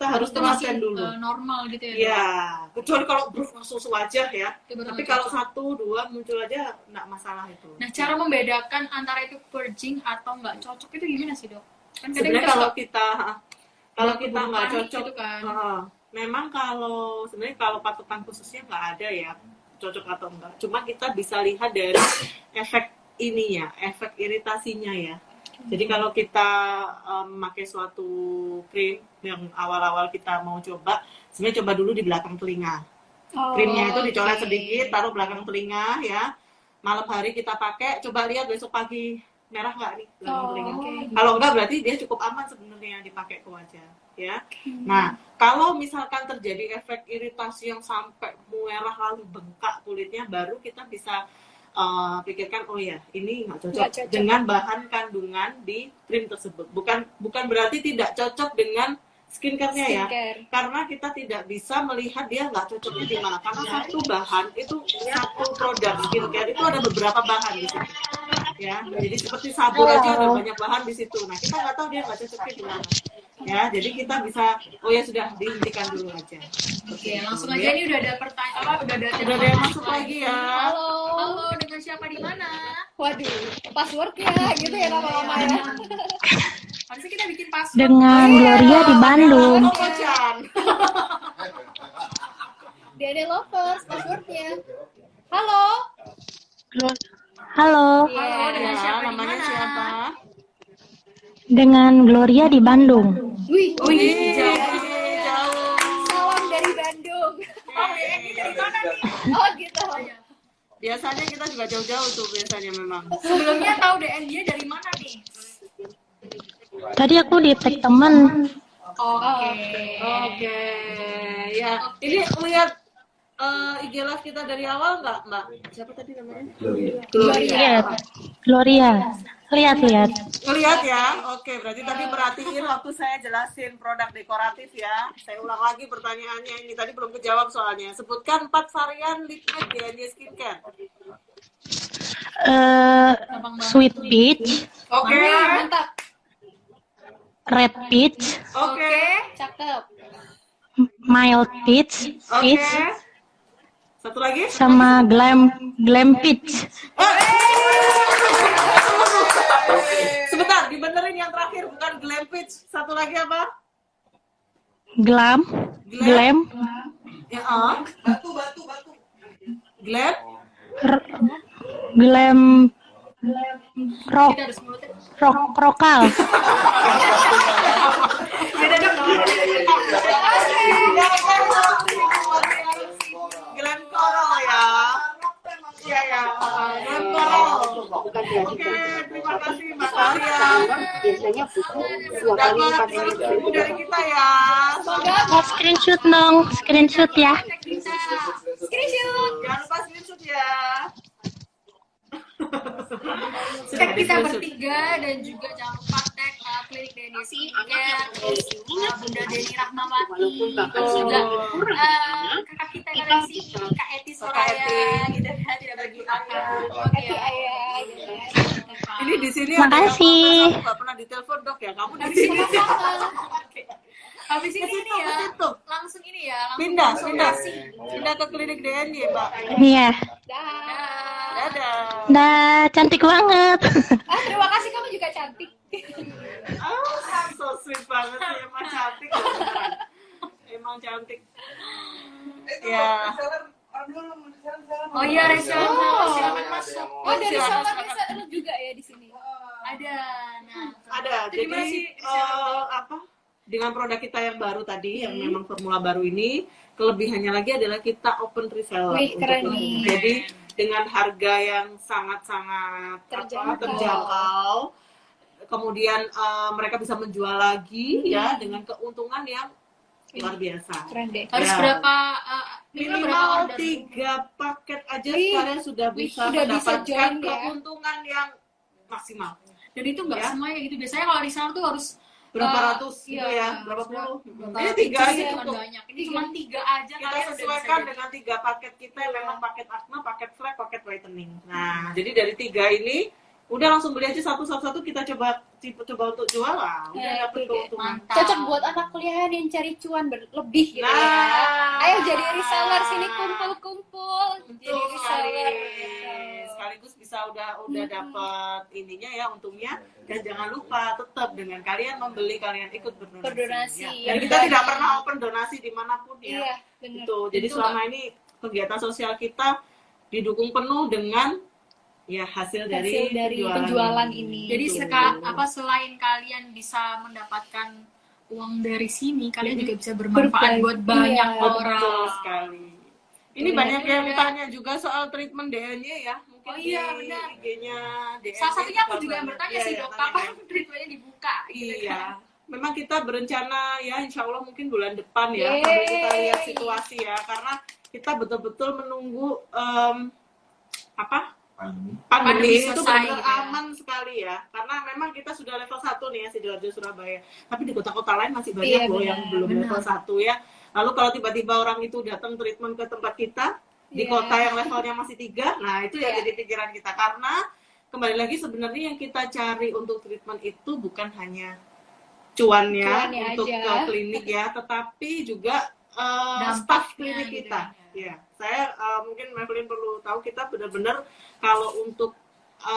harus Itu masih telaten dulu. normal gitu ya. Ya, kecuali kalau langsung sewajah ya. Itu betul. Tapi kalau 1-2 muncul aja nggak masalah itu. Nah, cara membedakan antara itu purging atau nggak cocok itu gimana sih dok? Kan kadang Sebenarnya kita kalau suka kita nggak panik cocok, gitu kan. memang sebenarnya kalau patokan khususnya nggak ada ya cocok atau enggak. Cuma kita bisa lihat dari efek ininya, efek iritasinya ya. Jadi kalau kita memakai suatu krim yang awal-awal kita mau coba, sebenarnya coba dulu di belakang telinga. Oh, Krimnya itu dicoret oke. sedikit, taruh belakang telinga ya. Malam hari kita pakai, coba lihat besok pagi merah nggak nih belakang telinga. oke. Kalau enggak berarti dia cukup aman sebenarnya dipakai ke wajah ya. Nah, kalau misalkan terjadi efek iritasi yang sampai merah lalu bengkak kulitnya, baru kita bisa pikirkan oh ya ini nggak cocok, Nggak cocok. dengan bahan kandungan di krim tersebut. Bukan berarti tidak cocok dengan skincare-nya ya. Skincare. Karena kita tidak bisa melihat dia nggak cocoknya di mana. Karena satu bahan itu, satu produk skincare itu ada beberapa bahan di situ. Ya, jadi seperti sabun aja ada banyak bahan di situ. Nah, kita nggak tahu dia nggak cocoknya di mana. Ya, jadi kita bisa, oh ya sudah dihentikan dulu aja. Oke, langsung aja nih udah ada pertanyaan, udah ada Udah ada yang masuk lagi ya. Halo. Halo, dengan siapa di mana? Waduh, passwordnya gitu ya lama-lama ya. Harusnya kita bikin password. Dengan Gloria di Bandung. Oh, Kocan. DND Lovers, passwordnya. Halo. Halo, Halo, dengan siapa di namanya mana? siapa? dengan Gloria di Bandung. Wih, Jauh. salam dari Bandung. Ini dari mana nih? Oh gitu. Biasanya kita juga jauh-jauh tuh biasanya memang. Sebelumnya tahu DN dia dari mana nih? Tadi aku di tag temen. Oke. Oke, ya. Ini lihat IG live kita dari awal nggak, Mbak? Siapa tadi namanya? Lihat, Gloria. Lihat. Ngelihat ya. Oke, berarti tadi perhatiin waktu saya jelasin produk dekoratif ya. Saya ulang lagi pertanyaannya ini tadi belum kejawab soalnya. Sebutkan 4 varian lip matte D&D Skincare. Sweet peach, Oke. Mantap. red peach, Oke. Cakep. mild peach, Oke. Satu lagi? sama glam peach. Sebentar, dibenerin yang terakhir bukan glam peach. Satu lagi apa? Glam. Ya, Glam. Glam rock, Kita harus mulutnya. rokal. Glam coral ya. Iya ya. Glam coral. Oke, terima kasih Mbak Talia. Biasanya butuh 2 kali lipat Dapat energi. ilmu dari kita ya. Oh, screenshot dong, screenshot ya. Screenshot. Jangan lupa screenshot ya. Cek kita bertiga dan juga jangan lupa tag klinik Deni Skincare, terus Bunda Deni Rahmawati, terus juga kakak kita yang ada di sini, Kak Eti Soraya, gitu kan, tidak bagi akal. Oke, Ayah gitu ya. Ini di sini Makasih. ada yang nggak pernah ditelepon Dok ya. Kamu di sini. Habis ini Ke ya, situ. langsung ini ya, langsung Pindah konsultasi. ke klinik DNY, Mbak. Iya. Dadah. Dah, cantik banget. Terima kasih, kamu juga cantik. So sweet banget sih, emang cantik. Beneran. Emang cantik. Ya. Oh iya, reseller, silakan masuk. Oh, dari Silakan, sana silakan. bisa juga ya di sini. Ada. Nah, Ada. Itu gimana Jadi sih, reseller? apa? Dengan produk kita yang baru tadi, yang memang formula baru ini, kelebihannya lagi adalah kita open reseller. Wih, keren untuk nih. Jadi dengan harga yang sangat-sangat terjangkau, kemudian mereka bisa menjual lagi ya dengan keuntungan yang luar biasa. Keren deh. harus Ya. berapa minimal berapa Minimal order? 3 paket aja Wih, kalian sudah bisa sudah bisa mendapatkan join ya. keuntungan yang maksimal. Dan itu nggak Ya. semuanya gitu. Biasanya kalau reseller tuh harus Berapa ratus gitu iya, ya, berapa puluh. berapa Ini ratus, 3 aja jangan cukup. banyak. Ini cuma 3 aja Kita kalian udah sesuaikan bisa dengan 3 paket kita yang memang paket acne, paket flek, paket whitening. Nah, jadi dari 3 ini udah langsung beli aja satu-satu kita coba untuk jual lah. Udah Ya, dapet itu deh. keuntungan. Mantap. Cocok buat anak kuliahan yang cari cuan berlebih gitu ya. Nah. Ayo jadi reseller sini kumpul-kumpul. Jadi Betul sekali. reseller. Sekaligus bisa udah dapat ininya ya untungnya, dan jangan lupa tetap dengan kalian membeli kalian ikut berdonasi. Berdonasi, Ya. Dan ya, kita benar. tidak pernah open donasi dimanapun ya. Iya, benar. Itu. Jadi Itu selama ini kegiatan sosial kita didukung penuh dengan ya hasil dari penjualan ini. Jadi Betul. selain kalian bisa mendapatkan uang dari sini, kalian juga bisa bermanfaat Berbagi, buat banyak iya, orang. Betul sekali. Ini Iya, banyak yang iya. tanya juga soal treatment DNA ya. Mungkin Oh iya, di benar. IG-nya DNA. Salah satunya aku juga yang bertanya Iya, sih, iya, Dok, tanya kapan ya. treatmentnya dibuka? Gitu Iya. kan. Memang kita berencana ya insya Allah mungkin bulan depan ya. Yeay. Sambil kita lihat situasi ya. Karena kita betul-betul menunggu Pandemi pandemi itu selesai, benar gitu ya. aman sekali ya. Karena memang kita sudah level 1 nih ya, Sidoarjo, Surabaya. Tapi di kota-kota lain masih banyak Iya, loh benar, yang belum level 1 ya. Lalu kalau tiba-tiba orang itu datang treatment ke tempat kita di Iya. kota yang levelnya masih 3, nah itu yang Iya. jadi pikiran kita. Karena kembali lagi sebenarnya yang kita cari untuk treatment itu bukan hanya cuannya Cuannya untuk aja. ke klinik ya, tetapi juga Dampaknya staff klinik gitu kita. ya. Ya, saya mungkin Mavelyn perlu tahu kita benar-benar kalau untuk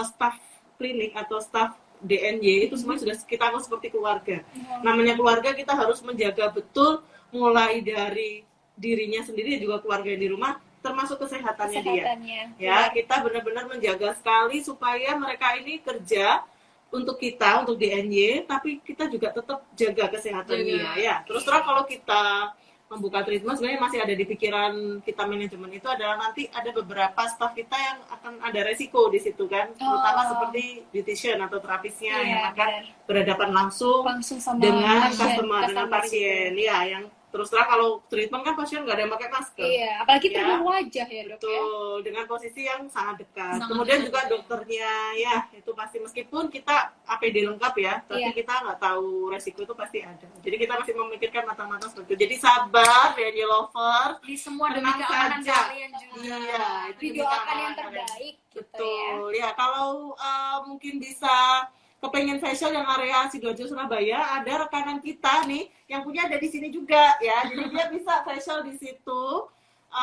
staff klinik atau staff DNY itu semuanya sudah kita anggap seperti keluarga. Namanya keluarga kita harus menjaga betul mulai dari dirinya sendiri juga keluarga di rumah, termasuk kesehatannya dia. Kesehatannya. Ya, kita benar-benar menjaga sekali supaya mereka ini kerja untuk kita, untuk DNY, tapi kita juga tetap jaga kesehatan dia ya. Terus terang kalau kita membuka treatment sebenarnya masih ada di pikiran kita manajemen itu adalah nanti ada beberapa staff kita yang akan ada resiko di situ kan, terutama seperti beautician atau terapisnya yang akan berhadapan langsung sama dengan pasien, dengan pasien ya, yang terus terang kalau treatment kan pasien nggak ada yang pakai masker. Iya, apalagi treatment wajah ya dok. Betul, dengan posisi yang sangat dekat. Kemudian juga dokternya ya, itu pasti meskipun kita APD lengkap ya, tapi kita nggak tahu resiko itu pasti ada. Jadi kita masih memikirkan matang-matang seperti itu. Jadi sabar, DNY lover. Di semua demi keamanan kalian juga. Iya, itu Didoakan yang terbaik. Betul, ya kalau mungkin bisa kepengen facial yang area Sidoarjo Surabaya, ada rekanan kita nih yang punya ada di sini juga ya, jadi dia bisa facial di situ,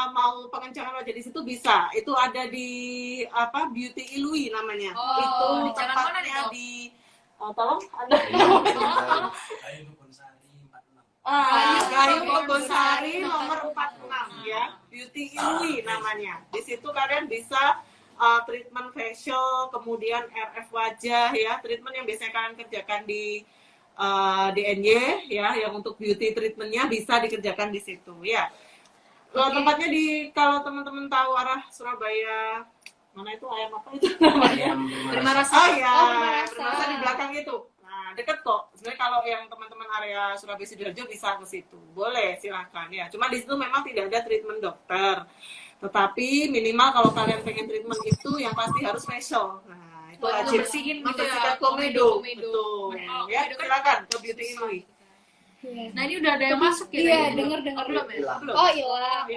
mau pengencangan wajah di situ bisa, itu ada di Beauty Ilui namanya, itu di jalan mana nih, tempatnya di tolong ada Gayu Kebonsari nomor 46 ya, Beauty Ilui namanya, di situ kalian bisa treatment facial, kemudian RF wajah ya, treatment yang biasanya kalian kerjakan di DNY ya, yang untuk beauty treatmentnya bisa dikerjakan di situ ya. Tempatnya kalau teman-teman tahu arah Surabaya, mana itu ayam apa itu namanya? Bermarasa. Oh ya, Bermarasa di belakang itu. Nah, deket kok. Sebenarnya kalau yang teman-teman area Surabaya Sidoarjo bisa ke situ. Boleh, silakan ya. Cuma di situ memang tidak ada treatment dokter. Tetapi minimal kalau kalian pengen treatment itu yang pasti harus facial. Nah, itu wajib membersihkan komedo. Betul. Ya, silakan ke Beauty Ilui. Nah, ini udah ada yang masuk ya? Iya, dengar belum ya? Oh, hilang.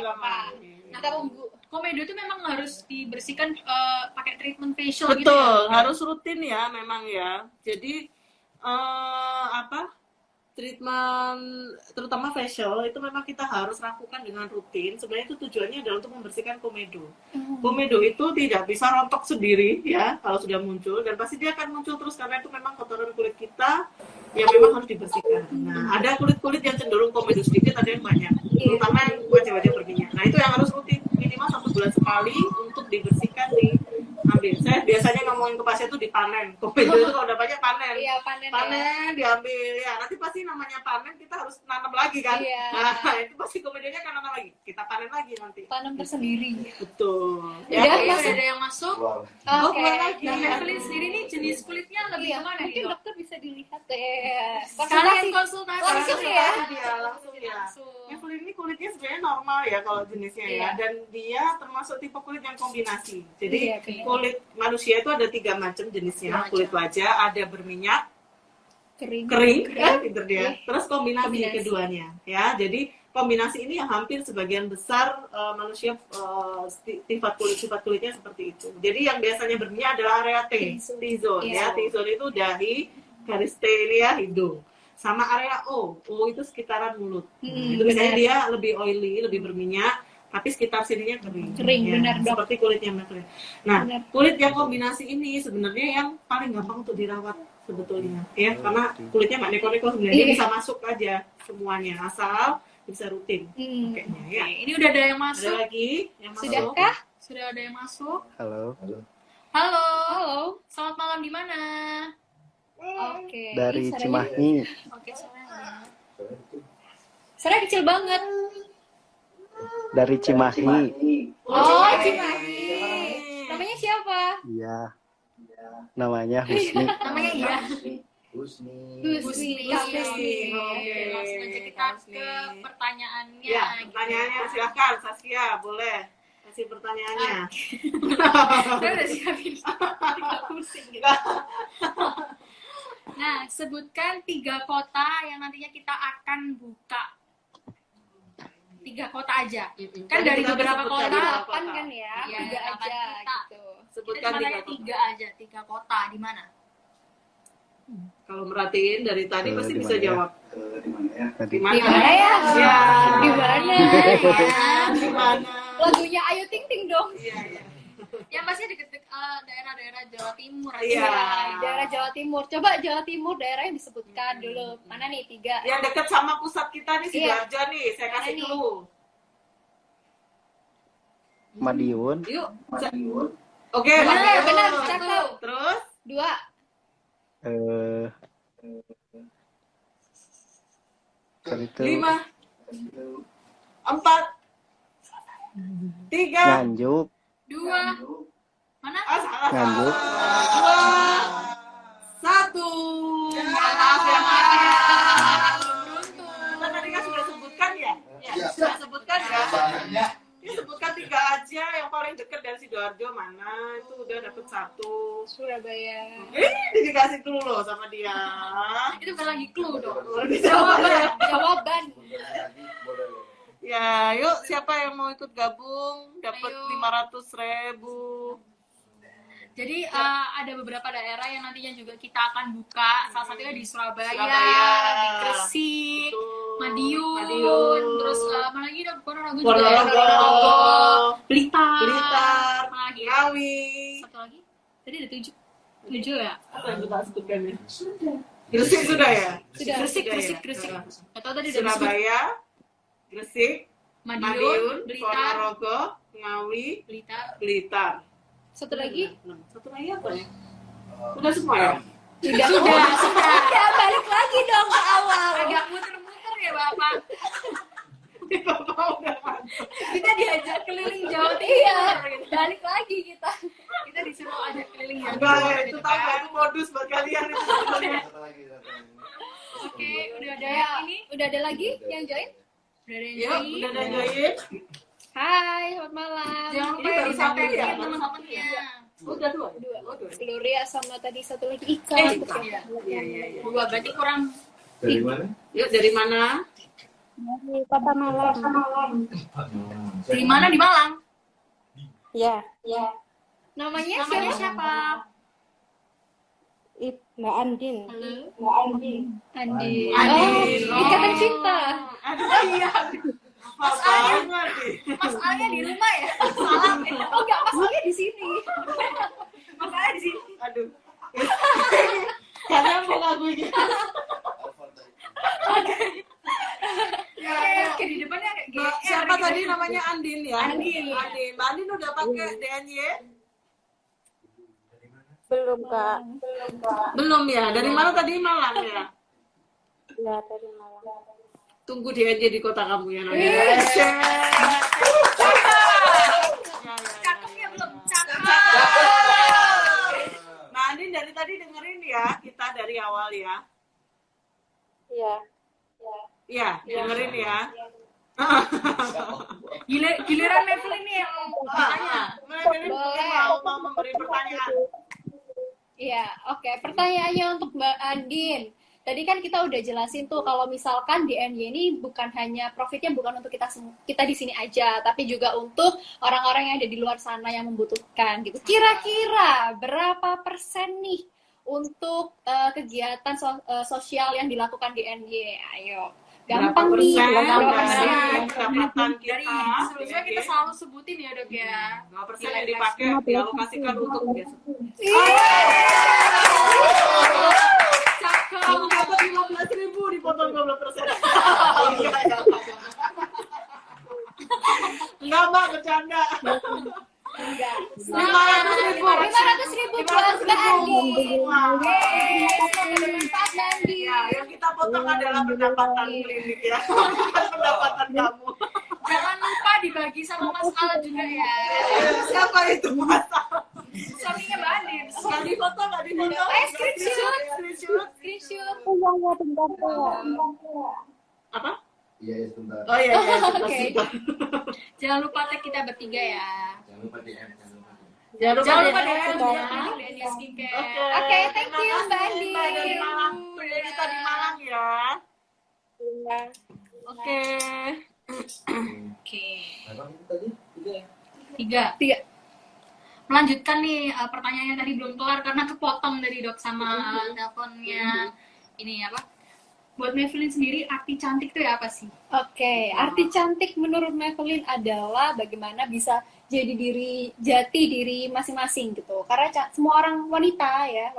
Nah, tunggu. Komedo itu memang harus dibersihkan pakai treatment facial gitu ya? Betul, harus rutin ya memang ya. Jadi treatment terutama facial itu memang kita harus lakukan dengan rutin. Sebenarnya itu tujuannya adalah untuk membersihkan komedo. Komedo itu tidak bisa rontok sendiri ya kalau sudah muncul, dan pasti dia akan muncul terus karena itu memang kotoran kulit kita yang memang harus dibersihkan. Nah, ada kulit-kulit yang cenderung komedo sedikit, ada yang banyak, terutama yang wajah-wajah berminyak. Nah, itu yang harus rutin minimal 1 bulan sekali untuk dibersihkan, diambil. Saya biasanya ngomongin ke pasien itu dipanen. Komedo itu kalau udah banyak panen. Iya, panen diambil ya. Nanti pasti namanya panen kita harus nanam lagi kan. Iya. Nah, itu pasti komedonya kan nanam lagi. Kita panen lagi nanti. Tanam tersendiri. Betul. Ya, ada yang masuk. Oke. Nah, Evelyn sendiri nih jenis kulitnya lebih kemana nih, Mungkin dok? dokter bisa dilihat deh. Sekalian konsultasi. Langsung ya. Langsung ya. Evelyn ini kulitnya sebenarnya normal ya kalau jenisnya ya, dan dia termasuk tipe kulit yang kombinasi. Jadi kulit manusia itu ada 3 macam jenisnya. Kulit wajah, ada berminyak, kering ya, pinter dia. Terus kombinasi keduanya ya. Jadi kombinasi ini yang hampir sebagian besar manusia sifat kulitnya seperti itu. Jadi yang biasanya berminyak adalah area T-zone ya. T-zone itu dahi, garis T ini ya, hidung. Sama area O itu sekitaran mulut. Itu biasanya dia lebih oily, lebih berminyak, tapi sekitar sininya kering ya, benar dok. seperti kulitnya Mbak. Nah, kulit yang kombinasi ini sebenarnya yang paling gampang untuk dirawat sebetulnya ya, karena kulitnya nggak neko-neko sebenarnya, dia bisa masuk aja semuanya asal bisa rutin pakainya ya. Ini udah ada yang masuk. Ada lagi yang masuk? Sudahkah? Sudah ada yang masuk. Halo. Selamat malam, di mana? Oke. Dari Cimahi. Oke, Suaranya kecil banget. Dari Cimahi. Oh, Cimahi. Namanya siapa? Iya. Namanya Husni. Namanya iya. Husni. Oke, Langsung aja kita ke pertanyaannya. Ya, pertanyaannya silahkan Saskia, boleh kasih pertanyaannya. Saya udah siapin. Pusing gitu. Nah, sebutkan 3 kota yang nantinya kita akan buka. 3 kota aja. Kan dari beberapa kota. 8 kan ya? 3 aja gitu. Sebutkan 3 aja, 3 kota di mana? Kalau merhatiin dari tadi pasti bisa jawab. Di Di mana ya? Ya. Di mana? Di mana? Lagunya Ayu Ting Ting dong. Iya. Yang pasti deket daerah-daerah Jawa Timur. Iya. Daerah Jawa Timur. Coba Jawa Timur daerah yang disebutkan dulu. Mana nih 3? Yang dekat sama pusat kita nih Sidoarjo nih, saya kasih dulu. Madiun. Yuk. Oke, Benar, cakep. Terus 2. Kan itu 5 4 3 Nganjuk. 2. Mana? Nganjuk. 1. Maaf ya, kita tadi kan sudah sebutkan ya? Sudah sebutkan ya? Disebutkan 3 aja, yang paling dekat dari Sidoarjo mana? Itu udah dapet 1. Surabaya. Dikasih clue loh sama dia. Itu bukan lagi clue dong. Jawaban. Ya, yuk siapa yang mau ikut gabung? Dapat Ayo. 500.000. Jadi ada beberapa daerah yang nantinya juga kita akan buka. Salah satunya di Surabaya, di Gresik, Madiun, terus mana lagi dong? Ponorogo juga. Ponorogo, Blitar, mana lagi? Ngawi. Satu lagi? Tadi ada 7 ya? Apa yang kita sebutkan ya? Gresik sudah ya? Gresik. Atau tadi ada Surabaya, Gresik, Madiun, Blitar, Ponorogo, Ngawi, Blitar. Satu lagi? Satu lagi apa ya? Udah semua ya? Sudah. Ya, balik lagi dong ke awal. Agak muter-muter ya Bapak. Bapak udah mantap. Kita diajak keliling Jawa Timur. Iya, balik lagi kita. Kita disuruh ajak keliling Jawa Enggak, Timur. itu tahu nggak? Itu modus buat kalian itu. Oke, udah ada yang ini. Udah ada lagi yang join? Udah ada yang Yuk, join. udah ada join. Hai, selamat malam. Jangan lupa Ini ya baru di satu ya? teman-temannya. Udah 2. Gloria sama tadi satu lagi Ika. Iya. Dua, berarti kurang. Dari mana? Yuk, dari mana? Dari Kota Malang. Di mana di Malang? Ya, Namanya siapa? Mbak Andin. Halo. Andi. Andin. Oh, Ikatan Cinta. Iya. Mas Alnya. Mas Alnya di rumah ya? Salam ya. Oh enggak, Mas Alnya di sini. Mas Alnya di sini. Aduh. Kalian mau lagu ini? Oke, di depannya kayak GR. Siapa gitu. tadi namanya Andin ya? Andin. Mbak Andin udah pakai DNY? Belum, Kak. Belum ya? Dari mana tadi? Malang ya? Ya, dari Malang. Tunggu DNY di kota kamu ya nanti. Cakepnya belum? Cakep. Mbak Andin dari tadi dengerin ya, kita dari awal ya. Iya. Iya, dengerin ya. Giliran Maple ini yang bertanya. Mau memberi pertanyaan. Iya, oke. Pertanyaannya untuk Mbak Andin. Tadi kan kita udah jelasin tuh kalau misalkan DNY ini bukan hanya profitnya bukan untuk kita di sini aja, tapi juga untuk orang-orang yang ada di luar sana yang membutuhkan gitu. Kira-kira berapa persen nih untuk kegiatan sosial yang dilakukan DNY? Ayo. Gampang nih. Berapa persen? Pendapatan Dari kita. sebelumnya kita selalu sebutin ya Dok ya. 5% yang dipakai dialokasikan untuk Cakep. kamu dapat 15.000 dipotong 12%. Enggak Mbak, bercanda. 500.000 buat Mbak Andin. Bermanfaat Nandi. Ya, yang kita potong adalah pendapatan klinik ya, bukan pendapatan kamu. Jangan lupa dibagi sama Mas Al juga ya. Siapa itu Mas Al? Suaminya Mbak Andin. Nggak difoto, nggak difoto. Screenshot. Apa? Iya, sebentar. Oh iya, Oke. Jangan lupa tag kita bertiga ya. Jangan lupa DM. Jangan Jangan lupa ya. DM Skincare. Oke, thank you, terima Mbak kasih, Andin. Mbak, dari Malang. Kuliah kita di Malang ya. Iya. Oke. Oke. Berapa itu tadi? 3 ya? 3. Melanjutkan nih pertanyaannya tadi belum kelar karena kepotong dari Dok sama teleponnya. Ini apa? Buat Maybelline sendiri arti cantik itu ya apa sih? Oke, arti cantik menurut Maybelline adalah bagaimana bisa jadi jati diri masing-masing gitu. Karena semua orang wanita ya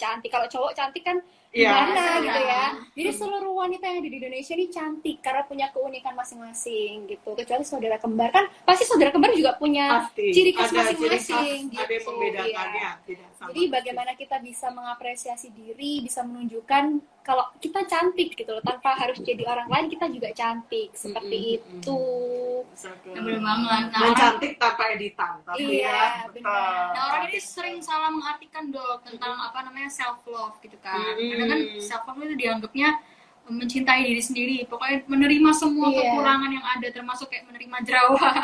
cantik. Kalau cowok cantik kan gimana gitu ya. Jadi seluruh wanita yang ada di Indonesia ini cantik karena punya keunikan masing-masing gitu. Kecuali saudara kembar kan, pasti saudara kembar juga punya ciri khas masing-masing gitu. Ada yang membedakannya, Iya. tidak sama. Jadi bagaimana kita bisa mengapresiasi diri, bisa menunjukkan kalau kita cantik gitu loh, tanpa harus jadi orang lain, kita juga cantik seperti itu. Bener banget. Dan cantik tanpa editan, tapi Iya, ya benar. Nah, orang ini sering salah mengartikan Dok tentang apa namanya self love gitu kan. Kadang kan self love itu dianggapnya mencintai diri sendiri, pokoknya menerima semua kekurangan yang ada, termasuk kayak menerima jerawat.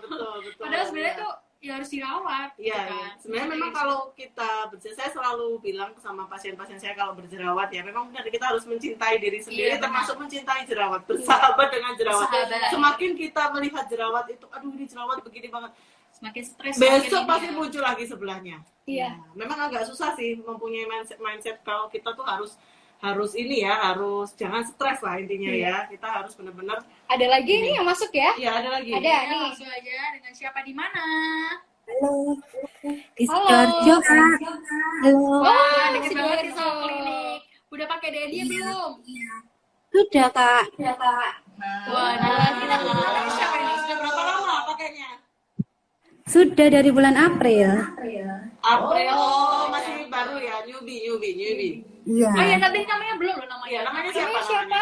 betul. Padahal sebenarnya tuh ya harus dirawat. Iya, gitu kan. sebenarnya memang kalau kita saya selalu bilang sama pasien-pasien saya kalau berjerawat ya memang kita harus mencintai diri sendiri, termasuk mencintai jerawat, bersahabat dengan jerawat. Semakin kita melihat jerawat itu, aduh ini jerawat begini banget, semakin stres. Besok pasti muncul lagi sebelahnya. Iya. Memang agak susah sih mempunyai mindset kalau kita tuh harus ini ya, harus jangan stres lah intinya ya. Kita harus benar-benar. Ada lagi nih yang masuk ya? Iya, ada lagi. Ada Ya, nih. langsung aja dengan siapa di mana? Halo. Di Halo. Sidoarjo, Kak. Halo. Wah, deket banget di sama klinik. Udah pakai DNY belum? Sudah, Kak. Wah, nah, kita kenalan siapa ini? Sudah berapa lama pakainya? Sudah dari bulan April. April, masih baru ya, newbie. Iya. Oh ya, tapi namanya belum loh namanya. Iya, namanya siapa? Siapa?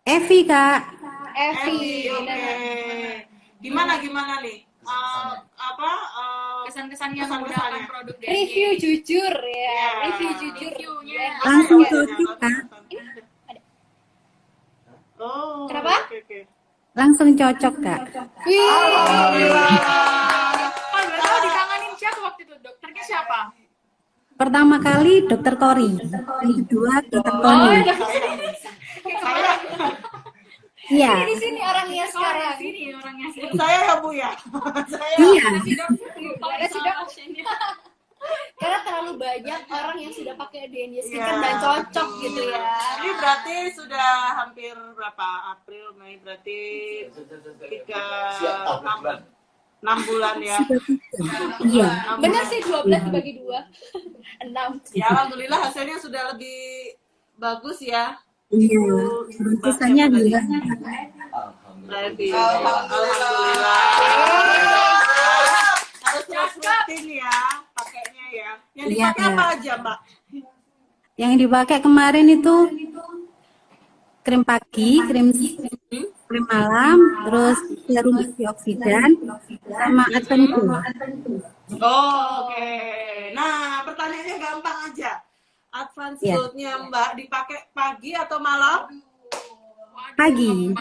Evi, Kak. Evi. Oke. Gimana nih? Kesan-kesannya menggunakan produk DNY. Review jujur ya. Review jujur. Reviewnya. Langsung cocok, Kak. Oh. Kenapa? Oke. Langsung cocok, Kak. Kan berarti dikangenin siapa waktu itu? Dokternya siapa? Pertama kali Dokter Tori. Yang kedua Dokter Tony. Iya. Di sini orangnya sekarang. Di sini orangnya sih. Saya ya Bu ya. Iya. Karena terlalu banyak orang yang sudah pakai DNY Skincare dan cocok gitu ya. Ini berarti sudah hampir berapa? April, Mei, berarti 6 bulan ya. Iya. Benar sih 12 dibagi 2. 6. Ya alhamdulillah hasilnya sudah lebih bagus ya. Iya. Kesannya juga. Alhamdulillah. Harus terus rutin ya pakainya ya. Yang dipakai apa aja, Mbak? Yang dipakai kemarin itu krim pagi, krim malam, terus serum antioksidan, sama Advent Glow. Oke. Nah, pertanyaannya gampang aja. Advance Glow-nya Mbak dipakai pagi atau malam? Pagi.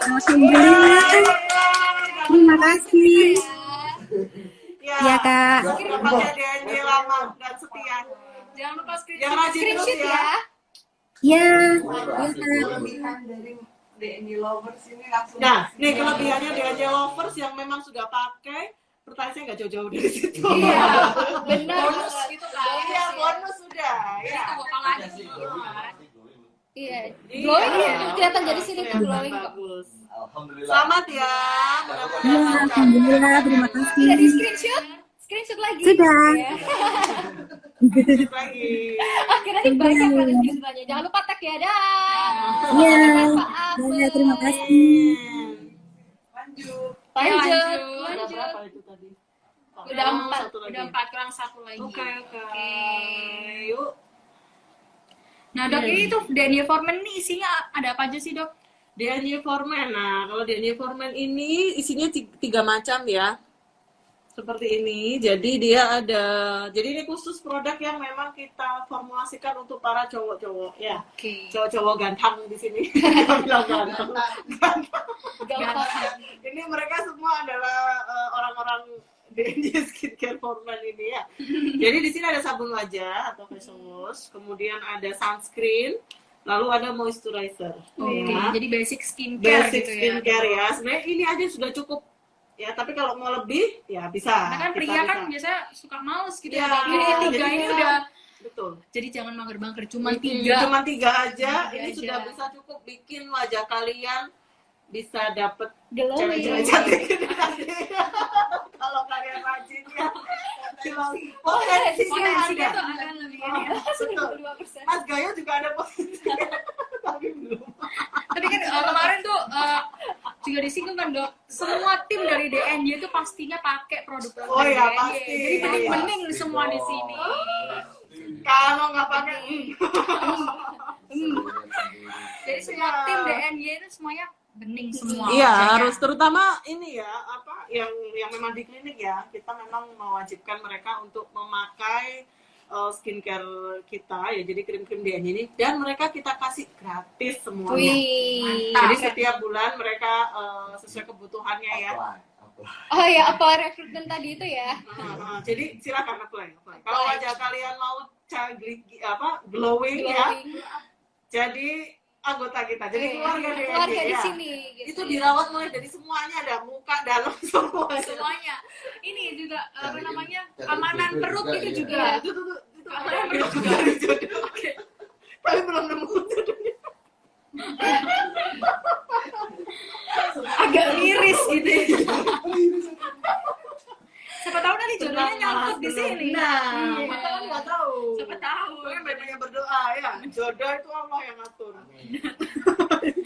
Alhamdulillah. Terima kasih. Ya, Kak. Pakai DNY lama dan setia. Jangan lupa Yang rajin terus ya. Iya. Dari DNY Lovers ini langsung. Nah, nih kelebihannya DNY Lovers yang memang sudah pakai, pertanyaan saya nggak jauh-jauh dari situ. Iya, benar. bonus gitu kan. Iya, bonus sudah. Iya. Itu bakal lagi. Iya. Glowing ya. Kelihatan dari sini tuh glowing kok. Bagus. Alhamdulillah. Selamat ya. Iya, alhamdulillah. Terima kasih. Udah di screenshot? Screenshot lagi. Sudah. Ya. Lagi. Akhirnya dibaca pada screenshotnya. Jangan lupa tag ya. Dah. Iya. Maaf. Iya, terima kasih. Lanjut. Lanjut. Berapa itu tadi? Udah 4. Udah 4 kurang 1 lagi. Oke. Yuk. Nah, Dok, ini tuh DNY for Men ini isinya ada apa aja sih, Dok? DNY for Men. Nah, kalau DNY for Men ini isinya 3 macam ya. Seperti ini. Jadi dia ada, jadi ini khusus produk yang memang kita formulasikan untuk para cowok-cowok ya. Oke. Cowok-cowok ganteng di sini. Bilang ganteng. Ini mereka semua adalah orang-orang DNY Skincare for Men ini ya. Jadi di sini ada sabun wajah atau face wash, kemudian ada sunscreen, lalu ada moisturizer. Oke, Ya. jadi basic skincare Basic gitu skincare ya. ya. Sebenarnya ini aja sudah cukup. Ya, tapi kalau mau lebih ya bisa. Karena kan pria kan biasanya suka males gitu Ya, ya. Jadi 3 jadi ini ya. udah, betul. jadi jangan mager-mager, cuma 3. Cuma 3 aja, ini Aja. sudah bisa cukup bikin wajah kalian bisa dapet Glowing. cewek-cewek cantik kalau kalian rajin ya potensinya Potensinya ada. tuh akan lebih ini ya. Betul. 92%. Mas Gayo juga ada potensi tapi belum. Tapi kan kemarin tuh juga disinggung kan dok, semua tim dari DNY itu pastinya pakai produk Oh ya DNY. pasti. Jadi bening semua di sini. Kalau nggak pakai Jadi semua tim DNY itu semuanya bening semua. Iya, wajahnya. harus terutama ini ya, apa yang memang di klinik ya, kita memang mewajibkan mereka untuk memakai skincare kita ya, jadi krim-krim DNY ini, dan mereka kita kasih gratis semuanya. Wih. Jadi setiap bulan mereka sesuai kebutuhannya ya. Oh ya, apa rekrutmen tadi itu ya? Jadi silakan apply. Kalau wajah kalian mau glowing ya, jadi anggota kita, jadi keluarga DNY Keluarga di ya. sini. Gitu. Itu dirawat mulai dari semuanya, ada muka, dalam, Semuanya. Ini juga apa namanya? Keamanan perut itu juga. Itu Keamanan perut juga. Oke. Tapi belum nemu jodohnya. Agak miris gitu. Siapa tahu nanti jodohnya nyangkut di sini. Nah, kita kan nggak tahu. Siapa tahu. Kan banyak berdoa ya. Jodoh itu Allah yang ngatur.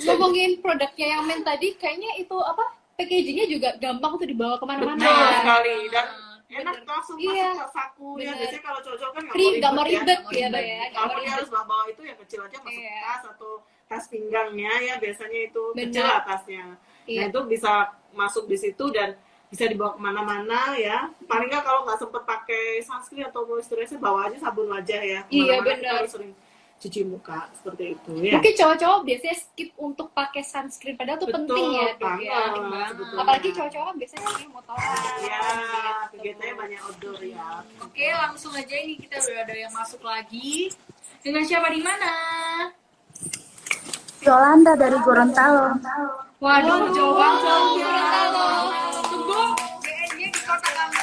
Ngomongin produknya yang men tadi, kayaknya itu apa? Packagingnya juga gampang tuh dibawa kemana-mana. Betul ya. sekali, dan enak langsung Iya. masuk ke saku ya. Bener. Biasanya kalau cocok kan Nggak mau ribet ya, Mbak ya. Nggak Kalau mau dia ribet. harus bawa itu yang kecil aja masuk Iya. tas atau tas pinggangnya ya, biasanya itu Bener. kecil lah tasnya. Iya. Nah itu bisa masuk di situ dan bisa dibawa kemana-mana ya. Paling nggak kalau nggak sempet pakai sunscreen atau moisturizer, bawa aja sabun wajah ya. Iya, Kemana-mana kita bener. harus sering cuci muka seperti itu ya. Mungkin cowok-cowok biasanya skip untuk pakai sunscreen, padahal tuh Betul penting ya, Dok, ya. banget, sebetulnya. Apalagi cowok-cowok biasanya ini motoran. Ya, gitu. kegiatannya banyak outdoor ya. Oke, langsung aja ini kita udah ada yang masuk lagi. Dengan siapa di mana? Yolanda dari Gorontalo. Waduh, jauh banget. Gorontalo. Tunggu, DNY di kota kamu.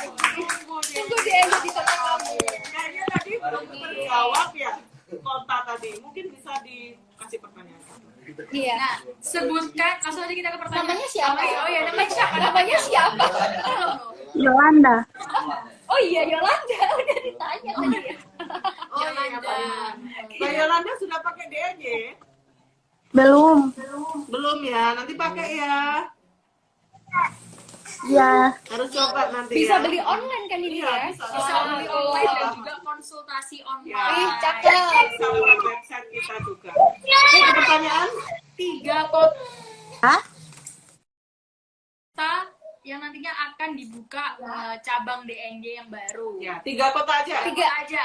Tunggu dia di kota kamu. Kayaknya tadi belum terjawab ya kota tadi. Mungkin bisa dikasih pertanyaan. Iya. Nah, sebutkan, langsung aja kita ke pertanyaan. Namanya siapa? Oh iya, namanya siapa? Namanya siapa? Yolanda. Oh iya, Yolanda. Udah ditanya tadi ya. Oh iya, Mbak Yolanda sudah pakai DNY? Belum. Belum ya, nanti pakai ya. Ya. Harus coba nanti Bisa ya. beli online kan ini Iya, ya? bisa. Bisa beli online dan juga konsultasi online. Ya. Ih, cakep. Bisa lewat website kita juga. Oke, ada pertanyaan? 3 kota Hah? yang nantinya akan dibuka cabang DNY yang baru. Ya, 3 kota aja. 3 aja.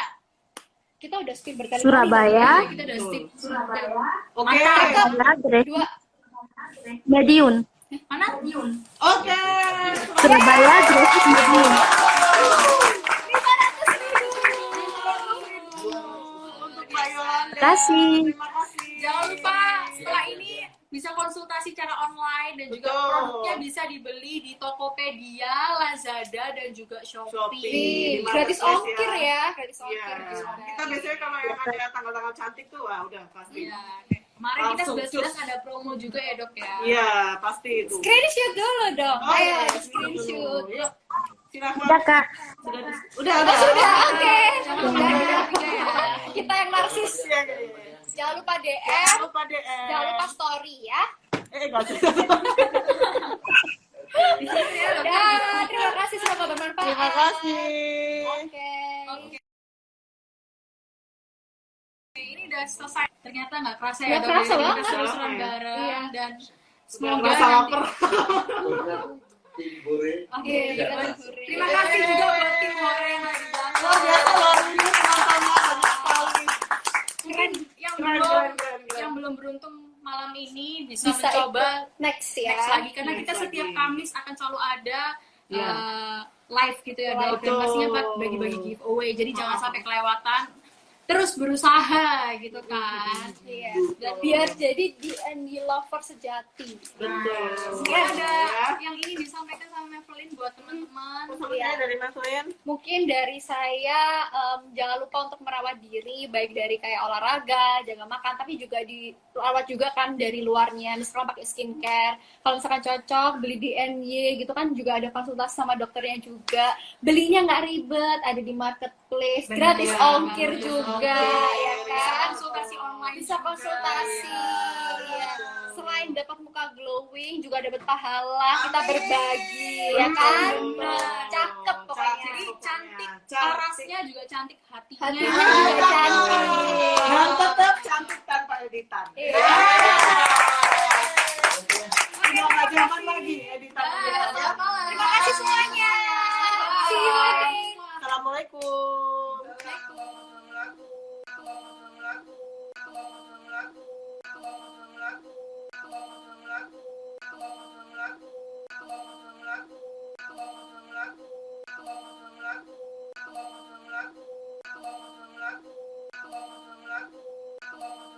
Kita udah skip berkali-kali. Surabaya. Kita udah skip. Oke. Dua. Mediun. Mana? Oke. Surabaya, Gresik, Mediun. Untuk Mbak Yolanda. Terima kasih. Terima kasih. Jangan lupa setelah ini bisa konsultasi secara online dan juga Betul. produknya bisa dibeli di Tokopedia, Lazada dan juga Shopee. Shopee. Gratis Marketplace ongkir ya, gratis Iya. ongkir. Kita biasanya kalau yang ada tanggal-tanggal cantik tuh, wah udah pasti. Iya. Kemarin kita Langsung 11 ada promo juga ya dok ya. Iya, pasti itu. Screenshot dulu dong. Oh, Ayo, iya, di screenshot. Yuk, silakan. Udah, Kak. Udah. Oh, sudah, oke. Jangan lupa di-tiga ya. Kita yang narsis. Iya, iya, iya. Jangan lupa DM. Jangan lupa DM. Jangan lupa story ya. Enggak usah. Dan terima kasih semoga bermanfaat. Terima kasih. Oke. Oke. Ini udah selesai. Ternyata nggak kerasa ya Nggak dok. kerasa Jadi kita banget. seru-seruan Iya. bareng dan Udah semoga merasa nanti. lapar. Oke. Iya, Terima kasih juga buat tim Hore yang ada di belakang. Luar biasa loh, ini penontonnya banyak sekali. Mungkin yang Keren, belum keren, keren, keren. yang belum beruntung malam ini bisa Bisa mencoba next ya. next lagi karena kita Next setiap lagi. Kamis akan selalu ada Iya. live gitu ya dok. Dan Betul. pastinya buat bagi-bagi giveaway. Jadi jangan sampai kelewatan. terus berusaha gitu kan. Iya, dan biar jadi D&D lover sejati. Betul. Mungkin ada yang ini disampaikan sama Evelyn buat teman-teman. Pesannya dari Mas Wen. Mungkin dari saya, jangan lupa untuk merawat diri, baik dari kayak olahraga, jaga makan, tapi juga dirawat juga kan dari luarnya, misalkan pakai skincare. Kalau misalkan cocok, beli D&Y gitu kan, juga ada konsultasi sama dokternya juga. Belinya nggak ribet, ada di marketplace, gratis ongkir juga, ya kan? Konsultasi online. Bisa konsultasi, ya. Selain dapat muka glowing, juga dapat pahala, kita berbagi, ya kan? Nah, cakep pokoknya. Jadi cantik, parasnya juga cantik, hatinya Hatinya juga cantik. Dan tetap cantik tanpa editan. Udah nggak zaman lagi editan. Terima kasih semuanya. See you. Assalamualaikum.